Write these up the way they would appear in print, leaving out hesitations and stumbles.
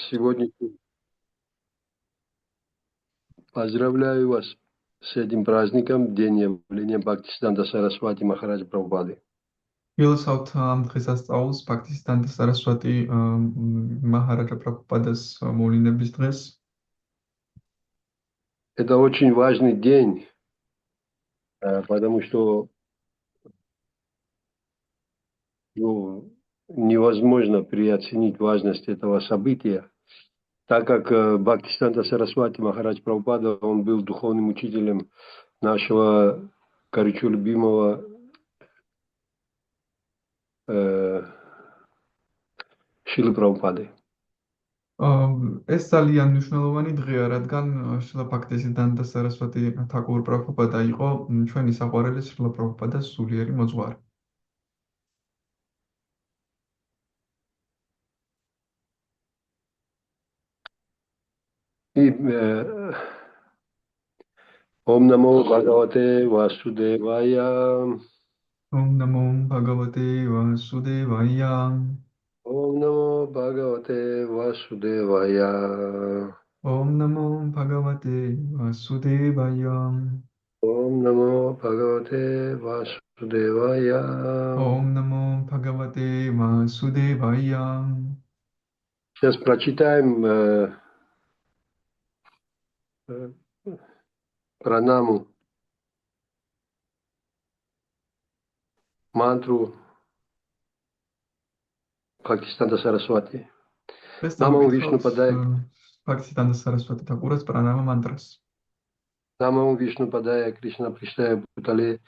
Сегодня поздравляю вас с этим праздником, День явления Бхактисиданта Сарасвати Махараджа Прабхупады. გილოსავთ ამ დღესასწაულს ბაქთისიდანტა სარასვატი მაჰარაჯა პრაბჰუპადას მოვლენების დღეს. Это очень важный день, потому что невозможно переоценить важность этого события, так как Бхактисиданта Сарасвати Махарадж Прабхупада, он был духовным учителем нашего горячо любимого Шилы Прабхупады. ეს ძალიან მნიშვნელოვანი დღეა, რადგან შილა ბაქთისიდანტა სარასვატი თაკურ პრაბჰუპადა იყო ჩვენი საყვარელი შილა პრაბჰუპადას სულიერი მოძღვარი. И Ом Намо Бхагавате Васудевая. Ом Намо Бхагавате Васудевая. Ом Намо Бхагавате Васудевая. Ом Намо Бхагавате Васудевая. Ом Намо Бхагавате Васудевая. Ом Намо Бхагавате Васудевая. Сейчас прочитаем пранаму, мантру Бхактисиданта Сарасвати. Намам Вишну Падая. Бхактисиданта Сарасвати Такурас пранама мантрас. Намам Вишну Падая Кришна Приштая Бутале.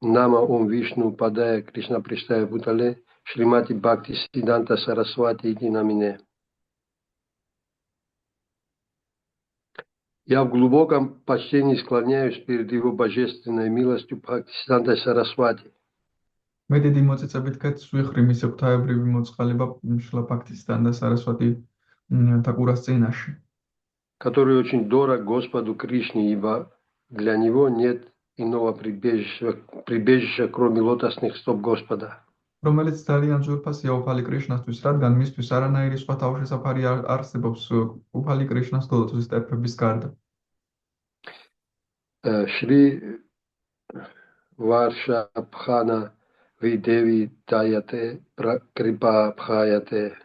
Нама Ом Вишну Падая Кришна Приштая Бутале. Шримати Бхактисиданта Сарасвати Ити Намине. Я в глубоком почтении склоняюсь перед его божественной милостью Бхактисиданта Сарасвати. მე დიდი მოწიწებით გეცვიხრი მისი ღვთაებრივი მოწყალება შილა ბაქთისიდანტა სარასვატი თაკურას წინაშე, который очень дорог Господу Кришне, ибо для него нет иного прибежища, кроме лотосных стоп Господа. რომელიც ძალიან ძვირფასია უფალი კრიშნასთვის, რადგან მისთვის არანაირი სხვა თავშესაფარი არ არსებობს უფალი კრიშნას ლოტოსის სტეპების გარდა. Шри Варшабхана Видеви Даяте Крипа Бхаяте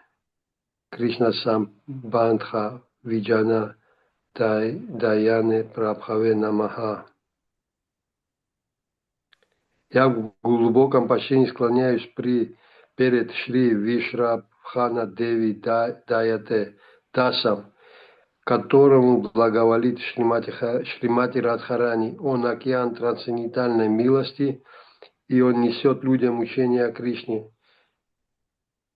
Кришна Самбандха Виджана Даяне Прабхаве Намаха. Я в глубоком почтении склоняюсь перед Шри Вишрабхана Деви Даяте Дасом, которому благоволит Шримати Радхарани. Он океан трансцендентальной милости, и он несет людям учение о Кришне.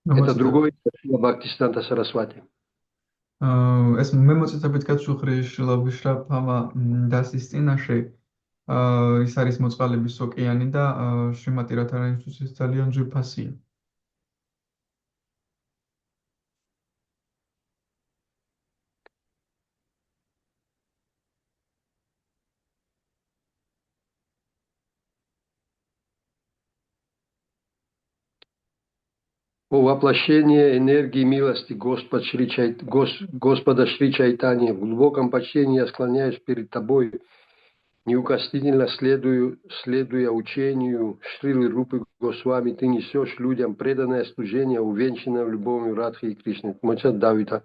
Это другой Бхактисиданта Сарасвати. ეს მე მოწიწებით გეცვიხრი შილა ვიშრაბჰანა დასის წინაშე. ის არის მოწყალების ოკეანი და შრიმატი რადჰარანისთვის ის ძალიან ძვირფასია. О воплощении энергии милости Господа Шри Чайтаньи, в глубоком почтении я склоняюсь перед тобой, неукоснительно следуя учению Шрилы Рупы Госвами, ты несешь людям преданное служение, увенчанное любовью Радхи и Кришны. Мочат Давида.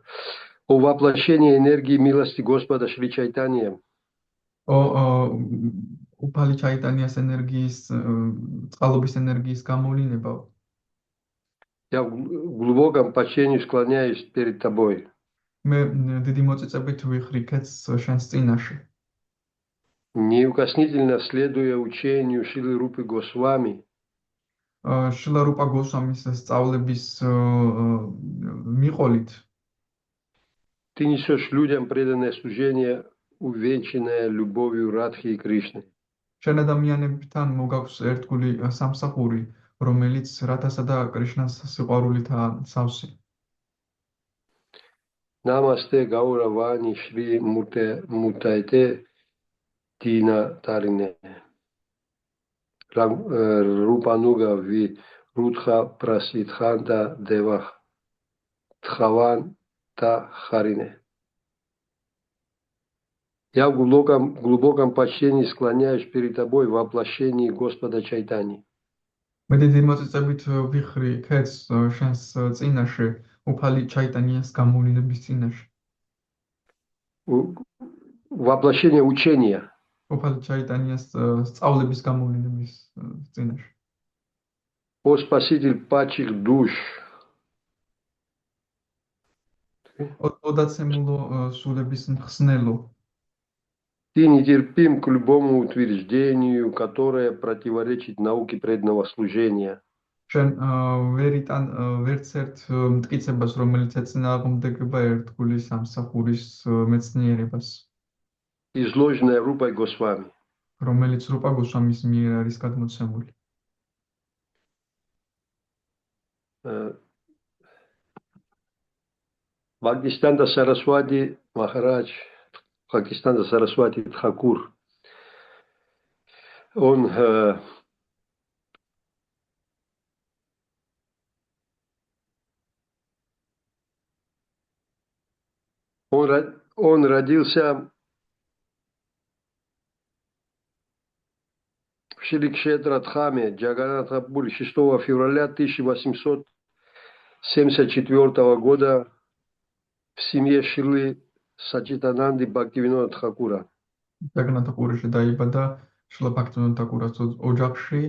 О воплощении энергии милости Господа Шри Чайтаньи. უფალი ჩაიტანიას ენერგიის, წყალობის ენერგიის გამოვლენა. Я в глубоком почтении склоняюсь перед тобой. მე დიდი მოწიწებით ვიხრი ქეთს შენს წინაშე. Неукоснительно следуя учению Шрилы Рупы Госвами. შილა რუპა გოსვამის სწავლების მიყოლით. Ты несешь людям преданное служение, увенчанное любовью Радхи и Кришны. შენ ადამიანებთან მოგაქვს ერთგული სამსახური, რომელიც რადასა და კრიშნას სიყვარულითაა სავსე. Намасте Гауравани Шри Мутайте Дина Тарине. Рупануга Ви Рудха Прасидханта Девах Тхаван та Харине. Я в глубоком почтении склоняюсь перед тобой в воплощении Господа Чайтани. მე დიდი მოწიწებით ვიხრი ქეთს შენს წინაშე, უფალი ჩაიტანიას გამოვლინების წინაშე. Воплощение учения. უფალი ჩაიტანიას სწავლების გამოვლინების წინაშე. О Спаситель падших душ. ოდაცემულო სულების მხსნელო. Ты нетерпим к любому утверждению, которое противоречит науке преданного служения. შენ ვერიტან ვერც ერთ მტკიცებას, რომელიც ეწინააღმდეგება ერთგული სამსახურის მეცნიერებას, Изложенное Рупой Госвами. რომელიც რუპა გოსვამის მიერ არის გადმოცემული. Бхактисиданта Сарасвати Махарадж, Бхактисиданта Сарасвати Тхакур, он родился в Шри-Кшетра-Дхаме, Джаганнатхапуре 6 февраля 1874 года в семье Шрилы Сачитананды Бхактивинода Тхакура. ჯაგანათაპურში დაიბადა შრილა ბhaktivinoda თაკურას ოჯახში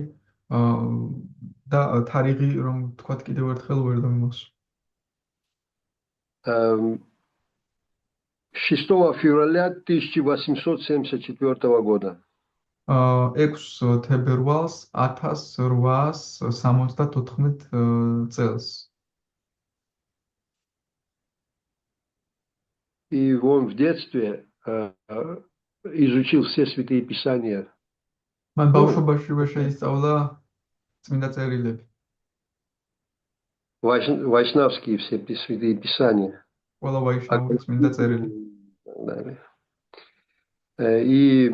და თარიღი რომ თქვათ კიდევ ერთხელ ვერ დავიმახსოვრ. 6 февраля 1874 года. 6 თებერვალს 1874 წელს. И он в детстве изучил все святые писания. მან ბავშვობაშივე შეისწავლა წმინდა წერილები. Вайшнавские все святые писания. ყველა ვაიშნაური წმინდა წერილი. И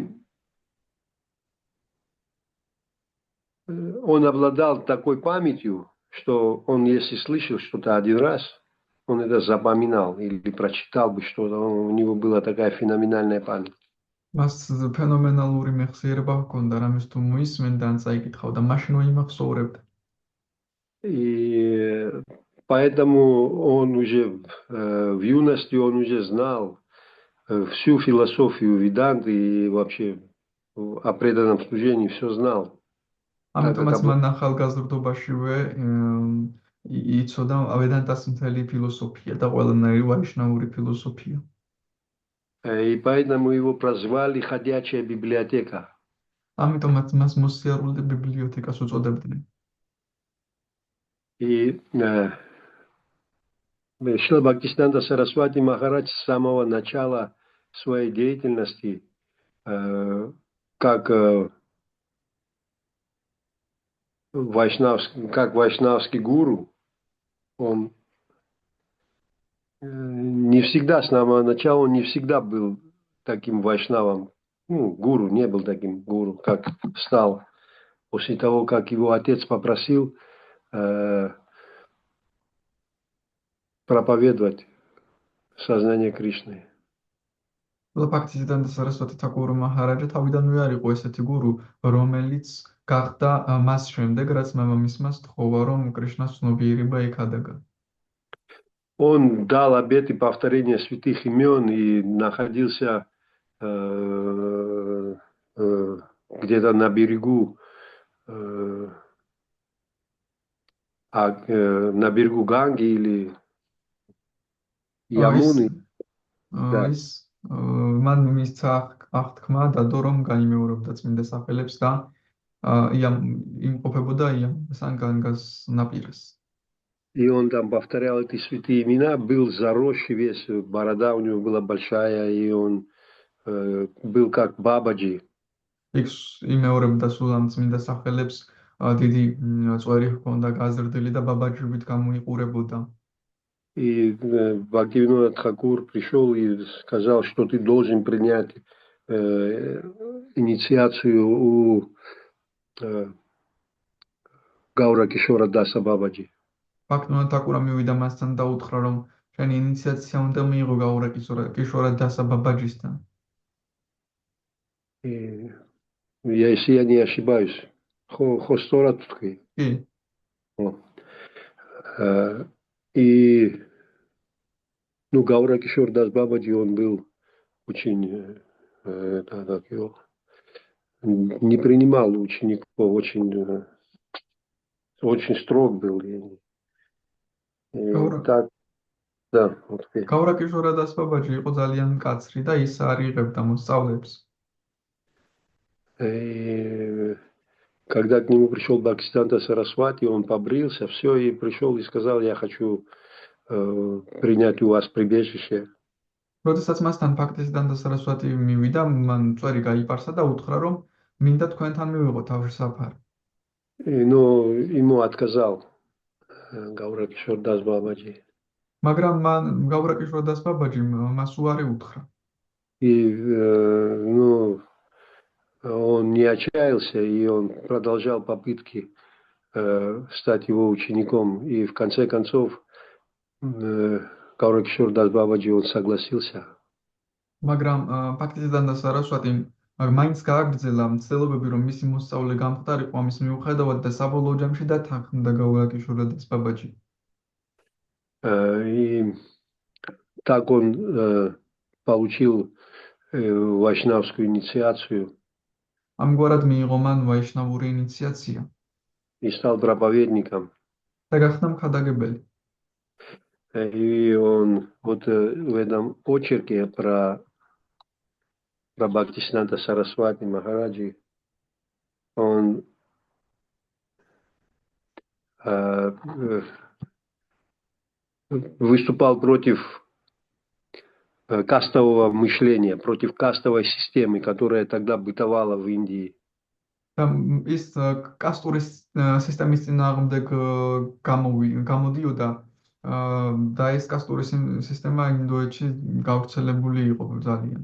он обладал такой памятью, что он, если слышал что-то один раз, он это запоминал или прочитал бы что-то, у него была такая феноменальная память. მას ფენომენალური მეხსიერება ჰქონდა, რამეს თუ მოისმენდა ან წაიკითხავდა, მაშინ იმახსოვრებდა. И поэтому он уже в юности он уже знал всю философию Веданты и вообще о преданном служении все знал. ამიტომაც მან ახალგაზრდობაშივე იცოდა ვედანტას მთელი ფილოსოფია და ყველანაირი ვაიშნაური ფილოსოფია. И поэтому его прозвали «Ходячая библиотека». ამიტომაც მას მოსიარულე ბიბლიოთეკას უწოდებდნენ. И Шрила Бхактисиданта Сарасвати Махарадж с самого начала своей деятельности, как вайшнавский гуру, он не всегда, с самого начала, он не всегда был таким вайшнавом. Гуру не был таким гуру, как стал после того, как его отец попросил проповедовать сознание Кришны. ბхактისიდანტა სარასვათი თაკურა მაჰარაჯა თავიდანვე არ იყო ესეთი გურუ, რომელიც გახდა მას შემდეგ, რაც მამამისმა სთხოვა, რომ კრიშნას ცნობიერება ეკადაგა. Он дал обеты повторения святых имен и находился где-то на берегу Ганги или Ямуны. მან მისცა აღთქმა დადო, რომ გაიმეორებდა წმინდა სახელებს და იმყოფებოდა იამუნას ან განგას ნაპირას. И он там повторял эти святые имена, был заросший весь, борода у него была большая, и он был как Бабаджи. იმეორებდა სულ ამ წმინდა სახელებს, დიდი წვერი ჰქონდა გაზრდილი და ბაბაჯებით გამოიყურებოდა. И Бхактивинода Тхакур пришел и сказал, что ты должен принять инициацию у Гаура Кишора Даса Бабаджи. ბhaktivinoda თაკურა მივიდა მასთან და უთხრა, რომ შენი ინიციაცია უნდა მიიღო გაურა კიშორა დასა ბაბაჯისთან. Если я не ошибаюсь, Хостора Тутки. კი, И, ну, Гаура Кишордас Бабаджи, он был очень, как его, не принимал учеников, очень строг был. Так, да, вот. გაურა კიშორა დას ბაბაჯი იყო ძალიან მკაცრი და ის არ იღებდა მოსწავლეებს. Когда к нему пришел Бхактисиданта Сарасвати, он побрился, все, и пришел и сказал, я хочу принять у вас прибежище. როდესაც მასთან ბჰაქტისიდანტა სარასვატი მივიდა, მან წვერი გაიპარსა და უთხრა, რომ მინდა თქვენთან მივიღო თავშესაფარი. Но ему отказал Гаура Кишордас Бабаджи. მაგრამ მან გაურა კიშორა დას ბაბაჯი მას უარი უთხრა. И, ну, он не отчаялся, и он продолжал попытки стать его учеником. И в конце концов Гаура Кишордас Бабаджи, он согласился. მაგრამ ბჰაქტისიდანტა სარასვატი მაინც გააგრძელა მცდელობები, რომ მისი მოსწავლე გამხდარიყო ამის მიუხედავად და საბოლოო ჯამში დათანხმდა გაურა კიშორა დას ბაბაჯი. И так он получил вайшнавскую инициацию. ამგვარად მიიღო მან ვაიშნავური ინიციაცია И стал проповедником. და გახდა მხადაგებელი. И он вот в этом очерке про Бхактисиданта Сарасвати Махараджи, он выступал против кастового мышления, против кастовой системы, которая тогда бытовала в Индии. ის კასტური სისტემის წინააღმდეგ გამოდიოდა და ეს კასტური სისტემა ინდოეთში გავრცელებული იყო ძალიან.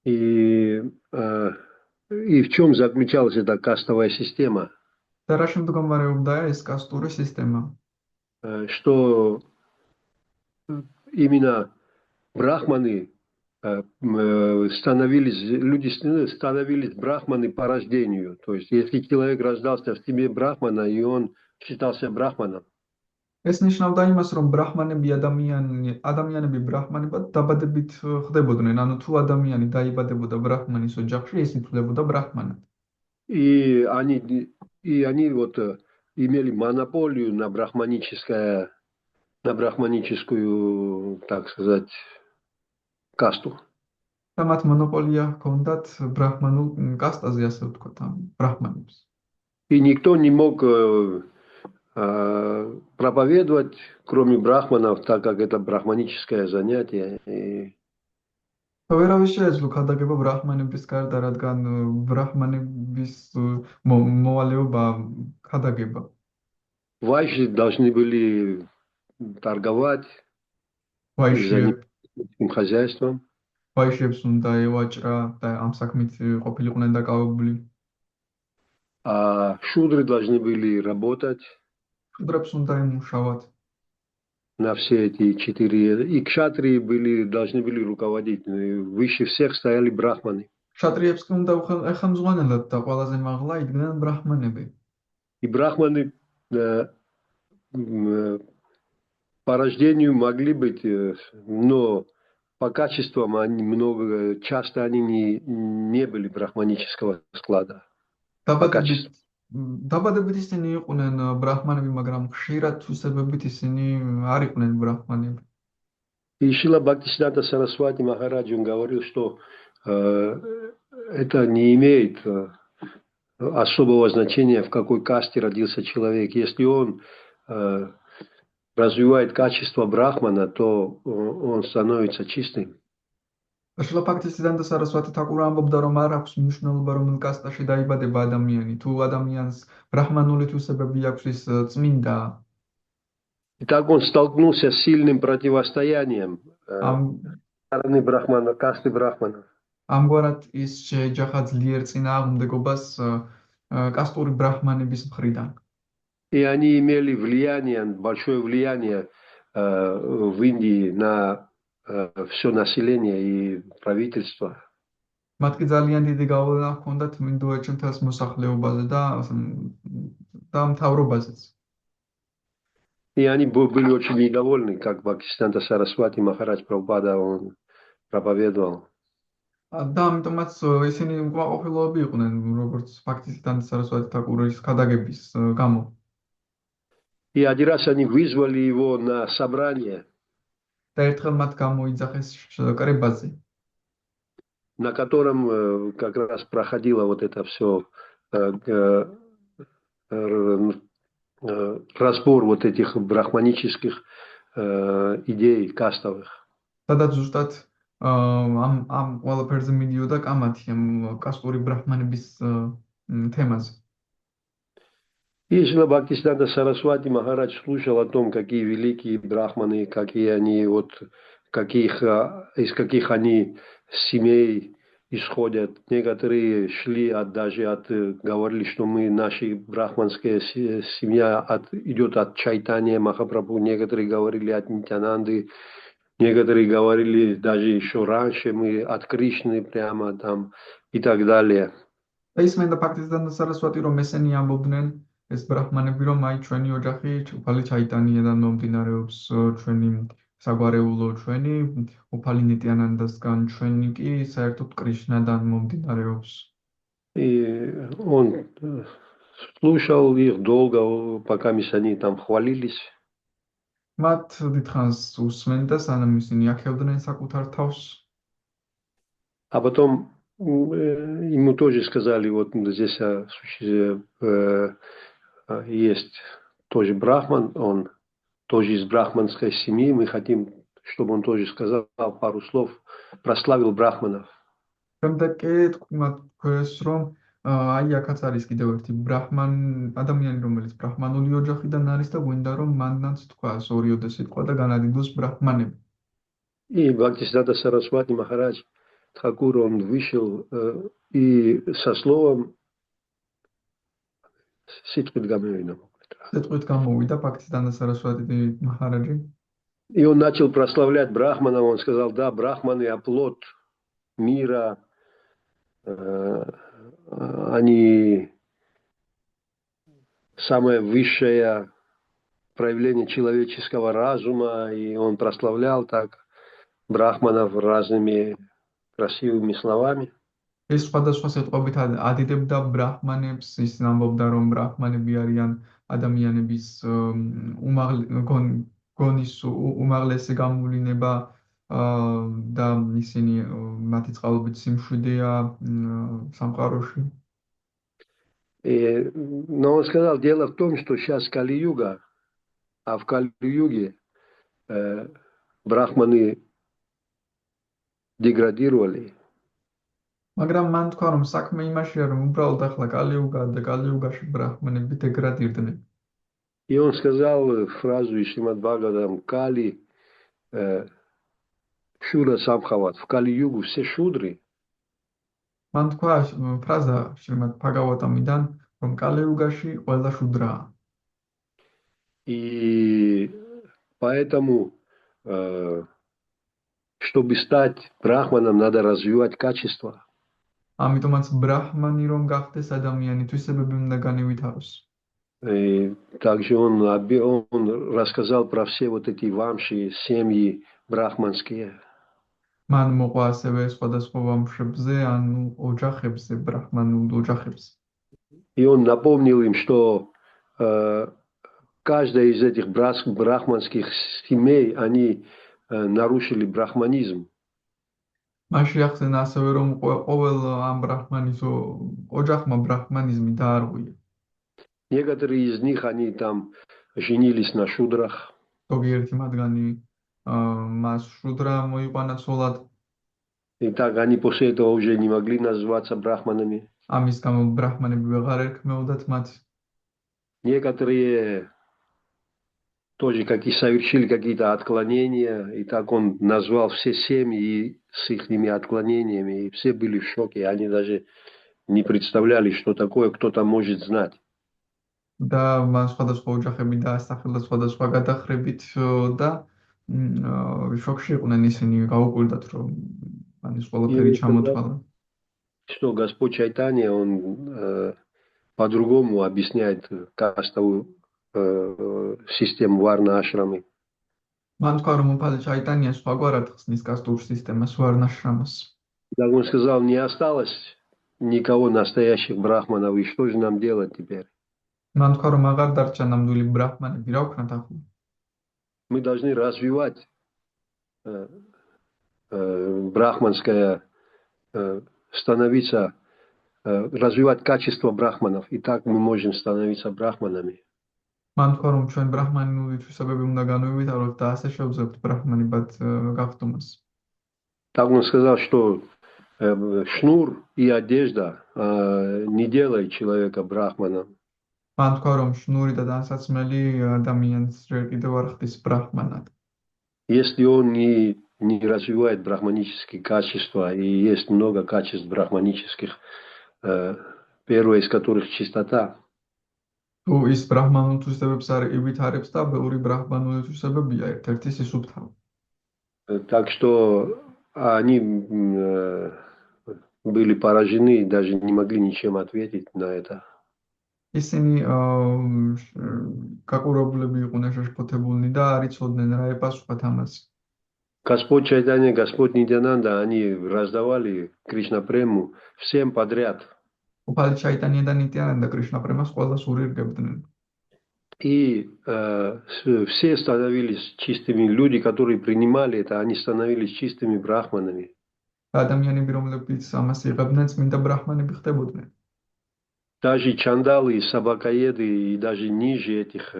И в чем заключалась эта кастовая система? და რა შემდგომარეობდა ეს კასტური სისტემა? Что именно брахманы люди становились брахманы по рождению. То есть, если человек рождался в семье брахмана, и он считался брахманом. ეს ნიშნავდა იმას, რომ ბრაჰმანები ადამიანები ბრაჰმანებად დაბადებით ხდებოდნენ. ანუ თუ ადამიანი დაიბადებოდა ბრაჰმანის ოჯახში, ის ითვლებოდა брахманად. И они вот имели монополию на брахманическую, так сказать, касту. და მათ მონოპოლია ჰქონდათ ბრაჰმანულ კასტაზე, ასე ვთქვათ, ბრაჰმანებს. И никто не мог проповедовать, кроме брахманов, так как это брахманическое занятие. ვერავის შეეძლო ქადაგება ბრაჰმანების გარდა, რადგან ბრაჰმანების მოვალეობა ქადაგება. Вайши должны были торговать, заниматься хозяйством. ვაიშებს უნდა ევაჭრა და ამ საქმით ყოფილიყვნენ დაკავებული. А шудры должны были работать. შუდრებს უნდა ემუშავათ. На все эти 4. И кшатрии должны были руководить. Выше всех стояли брахманы. შატრიებს კი უნდა ეხელმძღვანელად და ყველაზე მაღლა იდგნენ ბრაჰმანები. И брахманы по рождению могли быть, но по качествам часто они не были брахманического склада. დაბადებით ისინი იყვნენ ბრაჰმანები, მაგრამ ხშირად თვისებებით ისინი არ იყვნენ ბრაჰმანები. И Шрила Бхактисиданта Сарасвати Махараджи, он говорил, что это не имеет особого значения, в какой касте родился человек. Если он развивает качество брахмана, то он становится чистым. შრილა ბჰაქტისიდანტა სარასვატი თაკურა ამბობდა, რომ არ აქვს მნიშვნელობა, რომელ კასტაში დაიბადება ადამიანი. თუ ადამიანს ბრაჰმანული თვისებები აქვს, ის წმინდაა. И так он столкнулся с сильным противостоянием стороны брахмана, касты брахманов. ამგვარად ის შეეჯახა ძლიერ წინააღმდეგობას კასტური ბრაჰმანების მხრიდან. И они имели влияние, большое влияние в Индии на все население и правительство. მათ კი ძალიან დიდი გავლენა ჰქონდათ ინდოეთში მთელს მოსახლეობაზე და მთავრობაზეც. И они были очень недовольны, как Бхактисиданта Сарасвати Махарадж Прабхупада он проповедовал. და ამიტომაც ისინი უკმაყოფილოები იყვნენ, როგორც Бхактисиданта Сарасвати Thakуრის ქადაგების გამო. И один раз они вызвали его на собрание, და ერთხელ მათ გამოიძახეს კრებაზე, на котором как раз проходило вот это все разбор вот этих брахманических идей кастовых. სადაც ზუსტად ამ ყველაფერზე მიდიოდა კამათი ამ კასტური ბრაჰმანების თემაზე. И Шрила Бхактисиданта Сарасвати Махарадж слушал о том, какие великие брахманы, какие они из каких они семей исходят. Некоторые шли говорили, что наша брахманская семья идет от Чайтанья Махапрабху, некоторые говорили от Нитянанды, некоторые говорили даже еще раньше, мы от Кришны прямо там и так далее. ისმენდა Bhaktisiddhanta Saraswati რომ ესენი ამბობდნენ ეს ბრაჰმანები რომ აი ჩვენი ოჯახი უფალი ჩაიტანიედან მომდინარეობს, ჩვენი საგვარეულო ჩვენი უფალი ნიტიანანდასგან, ჩვენი კი საერთოდ კრიშნადან მომდინარეობს. И он слушал их долго, пока они там хвалились. მათ დიდხანს უსმენდა, სანამ ისინი აქებდნენ საკუთარ თავს. А потом ему тоже сказали, вот здесь есть тоже брахман, он тоже из брахманской семьи, мы хотим, чтобы он тоже сказал пару слов, прославил брахманов. შემდეგ კი თქვათ ქვეს რომ აი აქაც არის კიდევ ერთი ბრაჰმან ადამიანი რომელიც ბრაჰმანული ოჯახიდან არის და გვინდა რომ მანდანც თქვას ორიოდე სიტყვა და განადიდოს ბრაჰმანები. И Бхактисиданта Сарасвати Махарадж Thakур, он вышел и со словом ситхвит гамевина. Ситхвит гамовида Бхактисиданта Сарасвати Махараджи. И он начал прославлять брахманов, он сказал, да, брахманы оплот мира, они самое высшее проявление человеческого разума, и он прославлял так брахманов разными красивыми словами. ეს სხვადასხვა სიტყვებით ადიდებდა ბრაჰმანებს, ის ამბობდა რომ ბრაჰმანები არიან ადამიანების გონის უმაღლესი გამოვლინება და ისინი მათი წყალობით სიმშვიდეა სამყაროში. Но он сказал, дело в том, что сейчас Кали-юга, а в Кали-юге брахманы деградировали. მაგრამ მან თქვა რომ საქმე იმაშია რომ უბრალოდ ახლა კალი-იუგა და კალი-იუგაში ბრაჰმანები დეგრადირდნენ. И он сказал фразу из Шримад-Бхагаватам: Кали Шура Самхават. В Кали-югу все шудры. მან თქვა ფრაზა Шримад-Бхагаватамიდან რომ კალი-იუგაში ყველა შუდრაა. И поэтому чтобы стать брахманом, надо развивать качества. ამიტომაც ბრაჰმანი რომ გახდეს ადამიანი თვისებები უნდა განივითაროს. Также он рассказал про все вот эти вамши, семьи брахманские. მან მოყვა ასევე სხვადასხვა ვამშებზე, ანუ ოჯახებზე, ბრაჰმანულ ოჯახებზე. И он напомнил им, что каждая из этих брахманских семей, они нарушили брахманизм. მაშინ ახსენა ასევე რომ ყოველ ამ ბრაჰმანის ოჯახმა ბრაჰმანიზმი დაარღვია. Некоторые из них они там женились на шудрах. ზოგიერთი მათგანი მას შუდრა მოიყვანა ცოლად. И так они после этого уже не могли называться брахманами. ამის გამო ბრაჰმანები ვეღარ ერქმეოდათ მათ. Некоторые тоже совершили какие-то отклонения, и так он назвал все семьи с их отклонениями, и все были в шоке, они даже не представляли, что такое кто-то может знать. და მან სხვადასხვა ოჯახები დაასახელა სხვადასხვა გადახრებით და შოკში იყვნენ ისინი, გაუკვირდათ, რომ მან ეს И ყველაფერი он сказал, ჩამოთვალა. что Господь Чайтанья, он по-другому объясняет кастовую систему Варна Ашрамы. მან თქვა, რომ უფალი ჩაიტანია სხვაგვარად ხსნის კასტურ სისტემას ვარნაშრამას. Да, он сказал, не осталось никого настоящих брахманов, и что же нам делать теперь? მან თქვა, რომ აღარ დარჩა ნამდვილი ბრაჰმანები, რა ვქნათ ახლა? Мы должны развивать брахманское, становиться, развивать качество брахманов, и так мы можем становиться брахманами. მან თქვა, რომ ჩვენ ბრაჰმანული თვისებები უნდა განვივითაროთ და ასე შევძლებთ ბრაჰმანებად გახდომას. Так он сказал, что шнур и одежда не делает человека брахманом. მან თქვა, რომ შნური და დასაცმელი ადამიანს ჯერ კიდევ არ ხდის ბრაჰმანად. Если он не развивает брахманические качества, и есть много качеств брахманических, первое из которых чистота. თუ ის ბრაჰმანულ თვისებებს არ ივითარებს და ბევრი ბრაჰმანული თვისებებია, ერთ-ერთი სისუფთავე. Так что они были поражены и даже не могли ничем ответить на это. ისინი გაყურებულები იყვნენ შეშფოთებულნი და არ იცოდნენ რა ეპასუხათ ამაზე. Господь Чайтанья, Господь Нитьянанда, они раздавали Кришна-прему всем подряд. უფალი ჩაიტანია და ნიტიანანდა კრიშნა-პრემას ყველას ურირგებდნენ. И все становились чистыми. Люди, которые принимали это, они становились чистыми брахманами. ადამიანები, რომლებიც ამას იღებდნენ, წმინდა ბრაჰმანები ხდებოდნენ. Даже чандалы, собакоеды и даже ниже этих,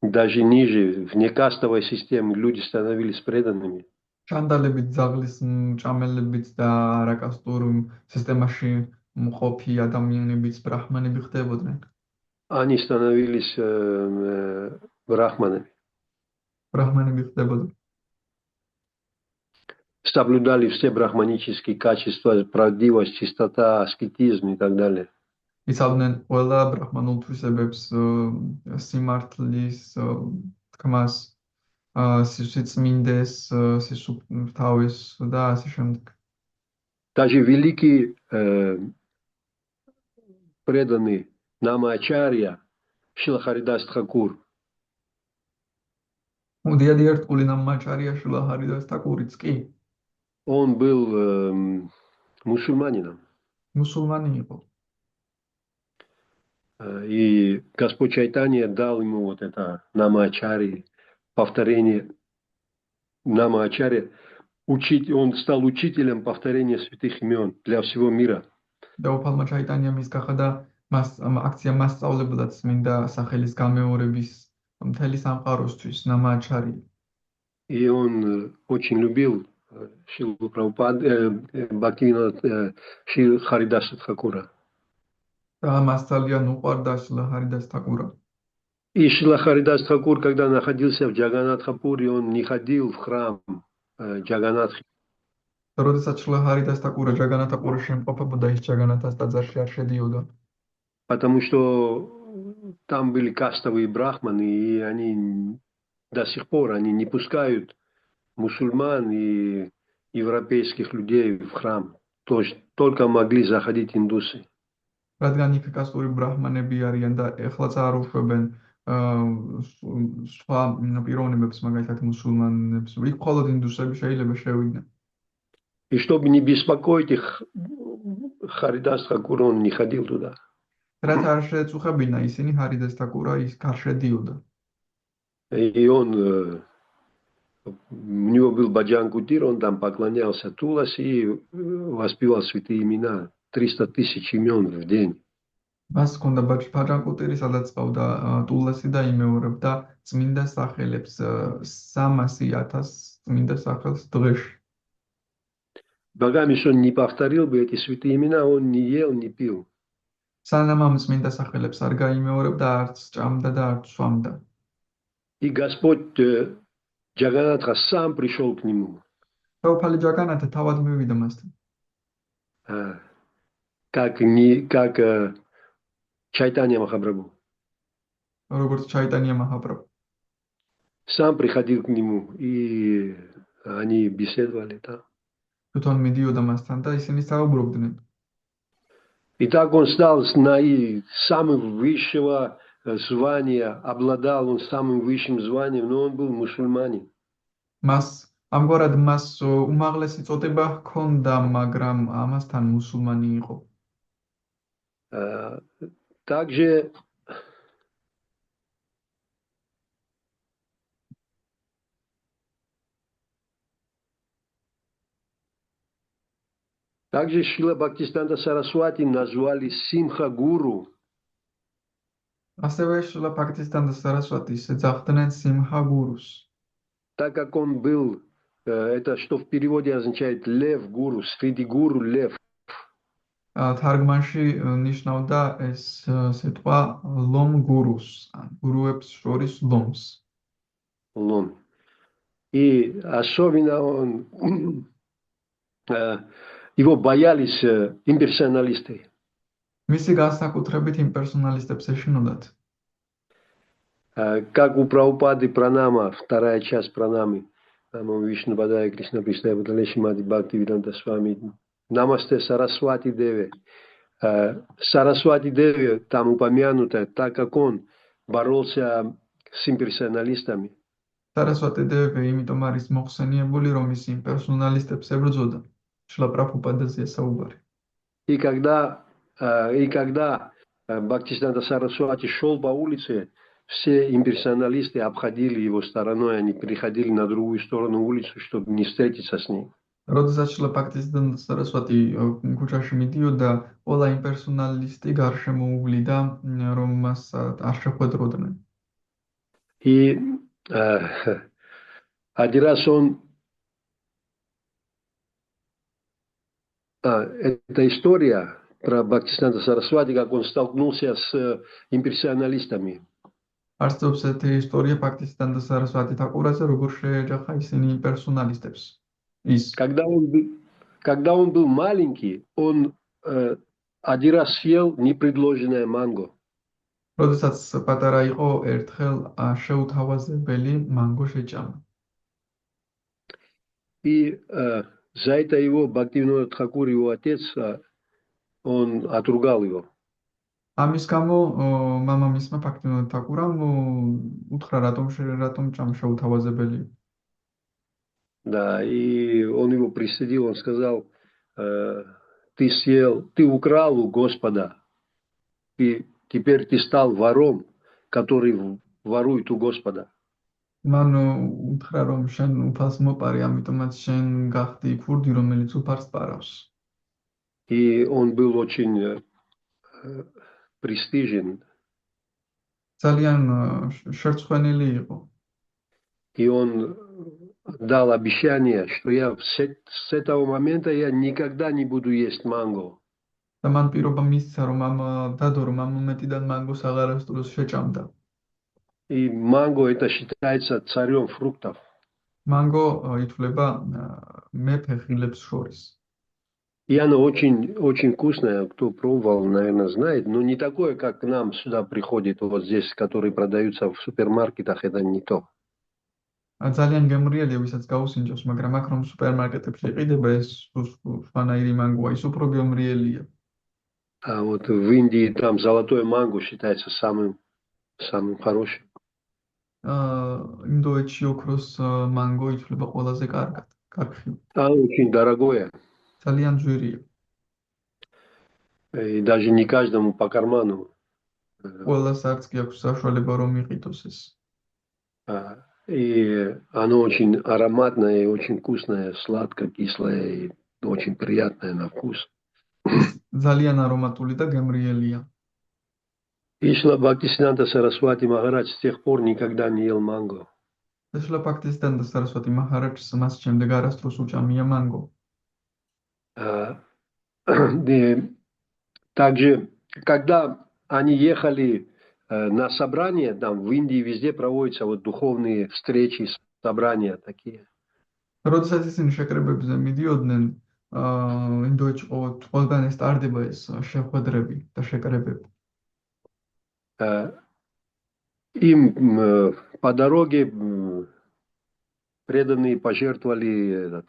даже ниже, вне кастовой системы, люди становились преданными. ჩანდალებიც, ძაღლის მჭამელებიც და არაკასტურ სისტემაში მყოფი ადამიანებიც ბრაჰმანები ხდებოდნენ. Они становились брахманами. ბრაჰმანები ხდებოდნენ. Соблюдали все брахманические качества, правдивость, чистота, аскетизм и так далее. იცავდნენ ყველა ბრაჰმანულ თვისებებს, სიმართლის, თქმას, სიცმინდეს, სისუფთავეს და ასე შემდეგ. Даже великий преданный Намачарья Шрила Харидас Тхакур. მუდიადი ერთგული ნამაჩარია შრილა ჰარიდას თაკურიც კი Он был мусульманином. მუსულმანი იყო. И Господь Чайтанья дал ему вот это Намачари, повторение Намачари. Он стал учителем повторения святых имен для всего мира. და უფალმა ჩაიტანია მის გახდა მას აქცია მასწავლებელად წმინდა სახელის გამეორების მთელი სამყაროსთვის ნამაჩარი. И он очень любил Шрилу Прабхупаду, Бхактивинода Шри Харидаса Тхакура. და მას ძალიან უყვარდა შრილა ჰარიდას თაკურა. И Шрила Харидас Тхакур, когда находился в Джаганатхапуре, он не ходил в храм Джаганатхи. როდესაც შრილა ჰარიდას თაკურა ჯაგანათაპურში იმყოფებოდა, ის ჯაგანათას ტაძარში არ შედიოდა. Потому что там были кастовые брахманы, и они до сих пор они не пускают мусульман и европейских людей в храм. То есть только могли заходить индусы. რადგან იქ კასტური ბრაჰმანები არიან და ეხლაც არ უშვებენ სხვა პიროვნებებს, მაგალითად მუსულმანებს, იქ მხოლოდ ინდუსები შეიძლება შევიდნენ. И чтобы не беспокоить их, Харидас Тхакур, он не ходил туда. რაც არ შეეწუხებინა ისინი ჰარიდას თაკურა ის არ შედიოდა. И он, у него был баджан кутир, он там поклонялся Туласи и воспевал святые имена. 300 тысяч имен в день. მას ჰქონდა ბაჯანკუტირი, სადაც ყავდა ტულასი და იმეორებდა წმინდა სახელებს 300,000 წმინდა სახელს დღეში. Богами, что он не повторил бы эти святые имена, он не ел, не пил. სანამ ამ წმინდა სახელებს არ გაიმეორებდა, არც ჭამდა და არც სვამდა. И Господь Джаганатха сам пришел к нему. და უფალი ჯაგანათა თავად მივიდა მასთან. Как Чайтанья Махапрабху. როგორც Чайтанья Махапрабху. Сам приходил к нему, и они беседовали там. თვითონ მიდიოდა მასთან და ისინი საუბრობდნენ. И так он стал самым высшего звания, обладал он самым высшим званием, но он был мусульманин. ამგვარად მას უმაღლესი წოდება ჰქონდა, მაგრამ ამასთან მუსულმანი იყო. Также Шрила Бхактисиданта Сарасвати назвали Симха Гуру. ასევე Шрила Бхактисиданта Сарасватис ეძახდნენ Симха Гурус. Так как он был, это что в переводе означает лев гуру, среди гуру лев. თარგმანში ნიშნავდა ეს სიტყვა ლომ გურუს, ან გურუებს შორის ლომს. Лом. И особенно его боялись имперсоналисты. მისი განსაკუთრებით имперсоналистებს ეშინოდათ. Как у Прабхупады Пранама, вторая часть Пранамы. Намо Вишну Падая Кришна Пришная Бадалеши Мади Бхакти Виданта Свами. Намасте Сарасвати Деве. Сарасвати Деве там упомянуто, так как он боролся с имперсоналистами. Сарасвати Деве იმიტომ არის მოხსენიებული, რომ ის იმპერსონალისტებს ებრძოდა. Шрила Прабхупадაზე საუბარი. И когда Бхактисиданта Сарасвати шел по улице, все имперсоналисты обходили его стороной, они переходили на другую сторону улицы, чтобы не встретиться с ним. როდესაც Шрила Бхактисиданта Сарасвати ქუჩაში მიდიოდა, ყველა იმპერსონალისტი გარშემოუვლიდა, რომ მას არ შეხვედროდნენ. И один раз эта история про Бхактисиданта Сарасвати, как он столкнулся с имперсоналистами. არსებობს ერთი ისტორია Бхактисиданта Сарасвати თაყურაზე, როგორ შეეჯახა ისინი იმპერსონალისტებს. Когда он был маленький, он один раз съел непредложенное манго. როდესაც პატარა იყო, ერთხელ შეუთავაზებელი მანგო შეჭამა. И за это его Бхактивинода Тхакур, его отец, он отругал его. ამის გამო მამამისმა Ბhaktivinoda Thakura-მ უთხრა, რატომ ჭამ შეუთავაზებელი. Да, и он его пристыдил, он сказал: ты украл у Господа, и теперь ты стал вором, который ворует у Господа. მან უთხრა, რომ შენ უფალს მოპარე, ამიტომაც შენ გახდი ქურდი, რომელიც უფალს პარავს. И он был очень престижен. ძალიან შერცხვენილი იყო. И он дал обещание, что я с этого момента я никогда не буду есть манго. და მან პირობა მისცა, რომ დადო, რომ ამ მომენტიდან მანგოს აღარასდროს შეჭამდა. И манго это считается царем фруктов. Манго ითვლება მეფე ღილებს შორის. И оно очень вкусное, кто пробовал, наверное, знает, но не такое, как к нам сюда приходит, вот здесь, которые продаются в супермаркетах, это не то. ძალიან გემრიელია, ვისაც გაუსინჯოს, მაგრამ აქ რომ სუპერმარკეტებში იყიდება ეს სხვანაირი მანგოა, ის უფრო გემრიელია. А вот в Индии там золотое манго считается самым хорошим. ინდოეთში ოქროს მანგო ითვლება ყველაზე კარგი. Оно очень дорогое. ძალიან ძვირია. И даже не каждому по карману. ყველას არც კი აქვს საშუალება რომ იყიდოს ეს. И оно очень ароматное, очень вкусное, сладко-кислое и очень приятное на вкус. ძალიან არომატული და გემრიელია. И Шрила Бхактисиданта Сарасвати Махарадж с тех пор никогда не ел манго. Шрила Бхактисиданта Сарасвати Махарадж მას შემდეგ არასდროს უჭამია მანგო. Также, когда они ехали на собрания, там в Индии везде проводятся вот духовные встречи, собрания такие. როდესაც ისინი შეკრებებზე მიდიოდნენ, ინდოეთში ყველგან სტარდება ეს შეხვედრები და შეკრებები. Им по дороге преданные пожертвовали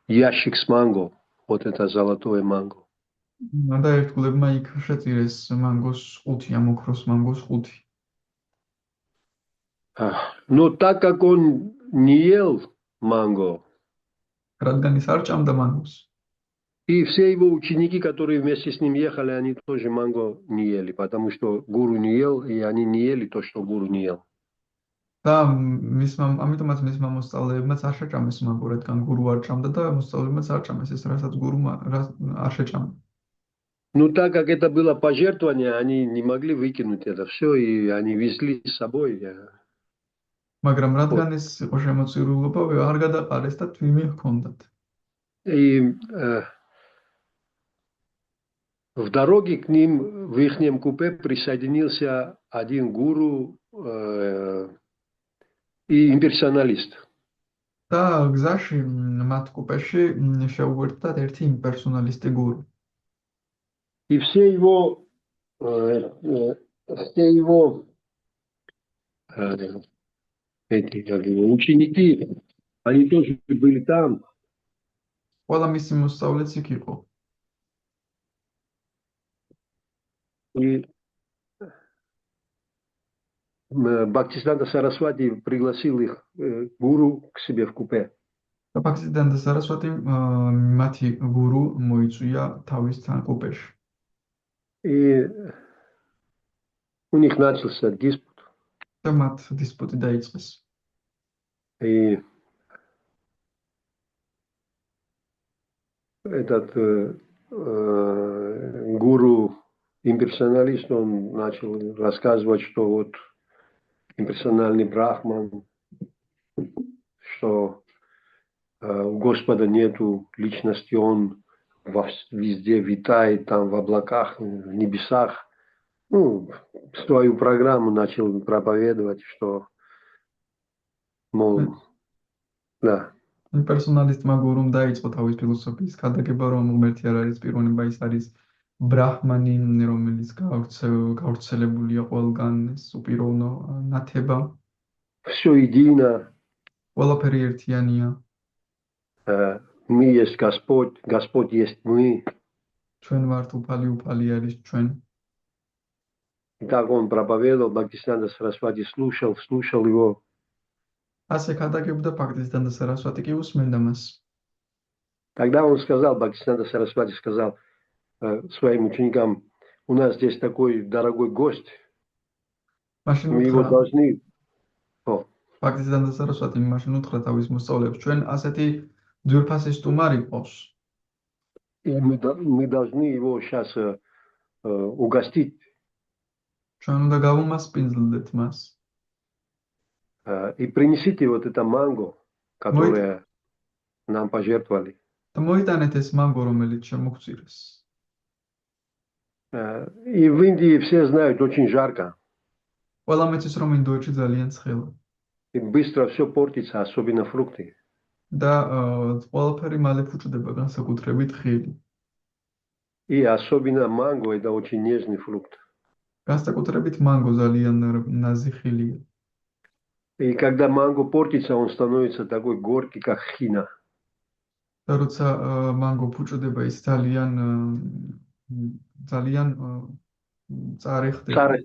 ящик с манго, вот это золотое манго. და ერთგულებმა იქ შეწირეს მანგოს ყუთი, ამ ოქროს მანგოს ყუთი. Но так как он не ел манго, რადგან ის არ ჭამდა მანგოს, и все его ученики, которые вместе с ним ехали, они тоже манго не ели, потому что гуру не ел, и они не ели то, что гуру не ел. და ამიტომაც მისმა მოსწავლეებმაც არ შეჭამეს მანგო, რადგან გურუ არ ჭამდა და მოსწავლეებმაც არ ჭამეს ეს, რასაც გურუმ არ შეჭამდა. Ну, так как это было пожертвование, они не могли выкинуть это все, и они везли с собой. მაგრამ რადგან ეს იყო შემოწირულობა, არ გადაყარეს და თვიმე ჰქონდათ. И в дороге к ним, в ихнем купе, присоединился один гуру и имперсоналист. და გზაში მათ კუპეში შეუერთდათ ერთი იმპერსონალისტი гуру. И все его эти ученики, они тоже были там. ყველა მისი მოსწავლეც იქ იყო. И Бхактисиданта Сарасвати пригласил их гуру к себе в купе. და ბхактисиданта Сарасвати მათი гуру მოიწვია თავის თან კუპეში. И у них начался диспут. და მათ დისპუტი დაიწყეს. И этот гуру имперсоналист, он начал рассказывать, что вот имперсональный брахман, что у Господа нету личности, он везде витает, там в облаках, в небесах. Ну, свою программу начал проповедовать, что, мол, да. იმპერსონალისტმა გურუმ დაიწყო თავის ფილოსოფიის ქადაგება, რომ ღმერთი არ არის პიროვნება, ის არის ბრაჰმანი, რომელიც გავრცელებულია ყველგან, უპიროვნო ნათება. Все едино. ყველაფერი ერთიანია. Мы есть Господь, Господь есть мы. ჩვენ ვართ უფალი, უფალი არის ჩვენ. И так он проповедовал, Бхактисиданта Сарасвати слушал его. ასე ქადაგებდა ბхактисиданта Сарасвати კი უსმენდა მას. Тогда он сказал, Бхактисиданта Сарасвати сказал своим ученикам, у нас здесь такой дорогой гость, мы его должны... ბхактисиданта Сарасвати მაშინ უთხრა თავის მოსწავლეებს, ჩვენ ასეთი ძვირფასი სტუმარი ყავს. И мы должны его сейчас угостить. ჩვენ უნდა გავუმასპინძლდეთ მას. И принесите вот это манго, которое нам пожертвовали. და მოიტანეთ ეს მანგო, რომელიც შემოგწირეს. И в Индии все знают, очень жарко. ყველა მეცის რომ ინდოეთში ძალიან ცხელა. И быстро все портится, особенно фрукты. და ყველაფერი მალე ფუჭდება, განსაკუთრებით ხილი. И особенно манго, это очень нежный фрукт. განსაკუთრებით მანგო ძალიან ნაზი ხილია. И когда манго портится, он становится такой горький, как хина. და როცა მანგო ფუჭდება, ის ძალიან წარე ხდება.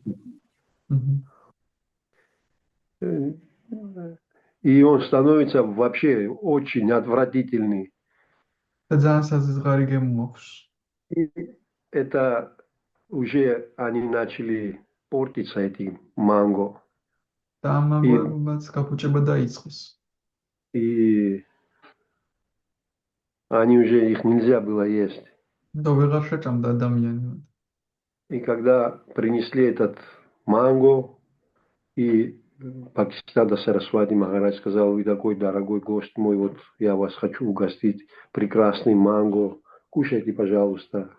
И он становится вообще очень отвратительный. და ძალიან საზღარი გემოაქვს. И это уже они начали портиться, эти манго. და ამ მანგოებმაც გაფუჭება დაიწყეს. И они уже их нельзя было есть. და ვეღარ შეჭამდა ადამიანებად. И когда принесли этот манго, и Бхактисиданта Сарасвати Махарадж сказал, вы такой дорогой гость мой, вот я вас хочу угостить прекрасный манго, кушайте, пожалуйста.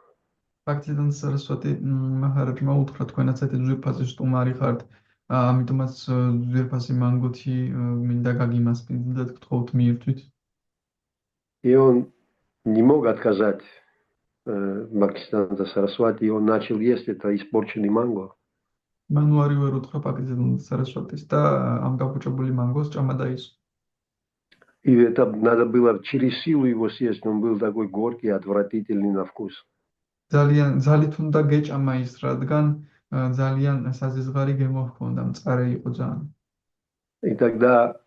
Бхактисиданта Сарасвати Махараджმა უთხრა, თქვენაც այդ ძვირფასი სტუმარი ხართ, ამიტომაც ძვირფასი მანგოთი მინდა გაგიმასპინძლდეთ, გთხოვთ მიირთვით. И он не мог отказать Бхактисиданта Сарасвати, и он начал есть это испорченный манго. მან უარი ვერ უთხრა ბაქციდანდა სარასვატის და ამ გაფუჭებული მანგოს ჭამა დაისვა. И это надо было через силу его съесть, он был такой горький, отвратительный на вкус. ძალით უნდა გეჭამა ის, რადგან ძალიან საზიზღარი გემო ჰქონდა, მწარე იყო ძალიან. И тогда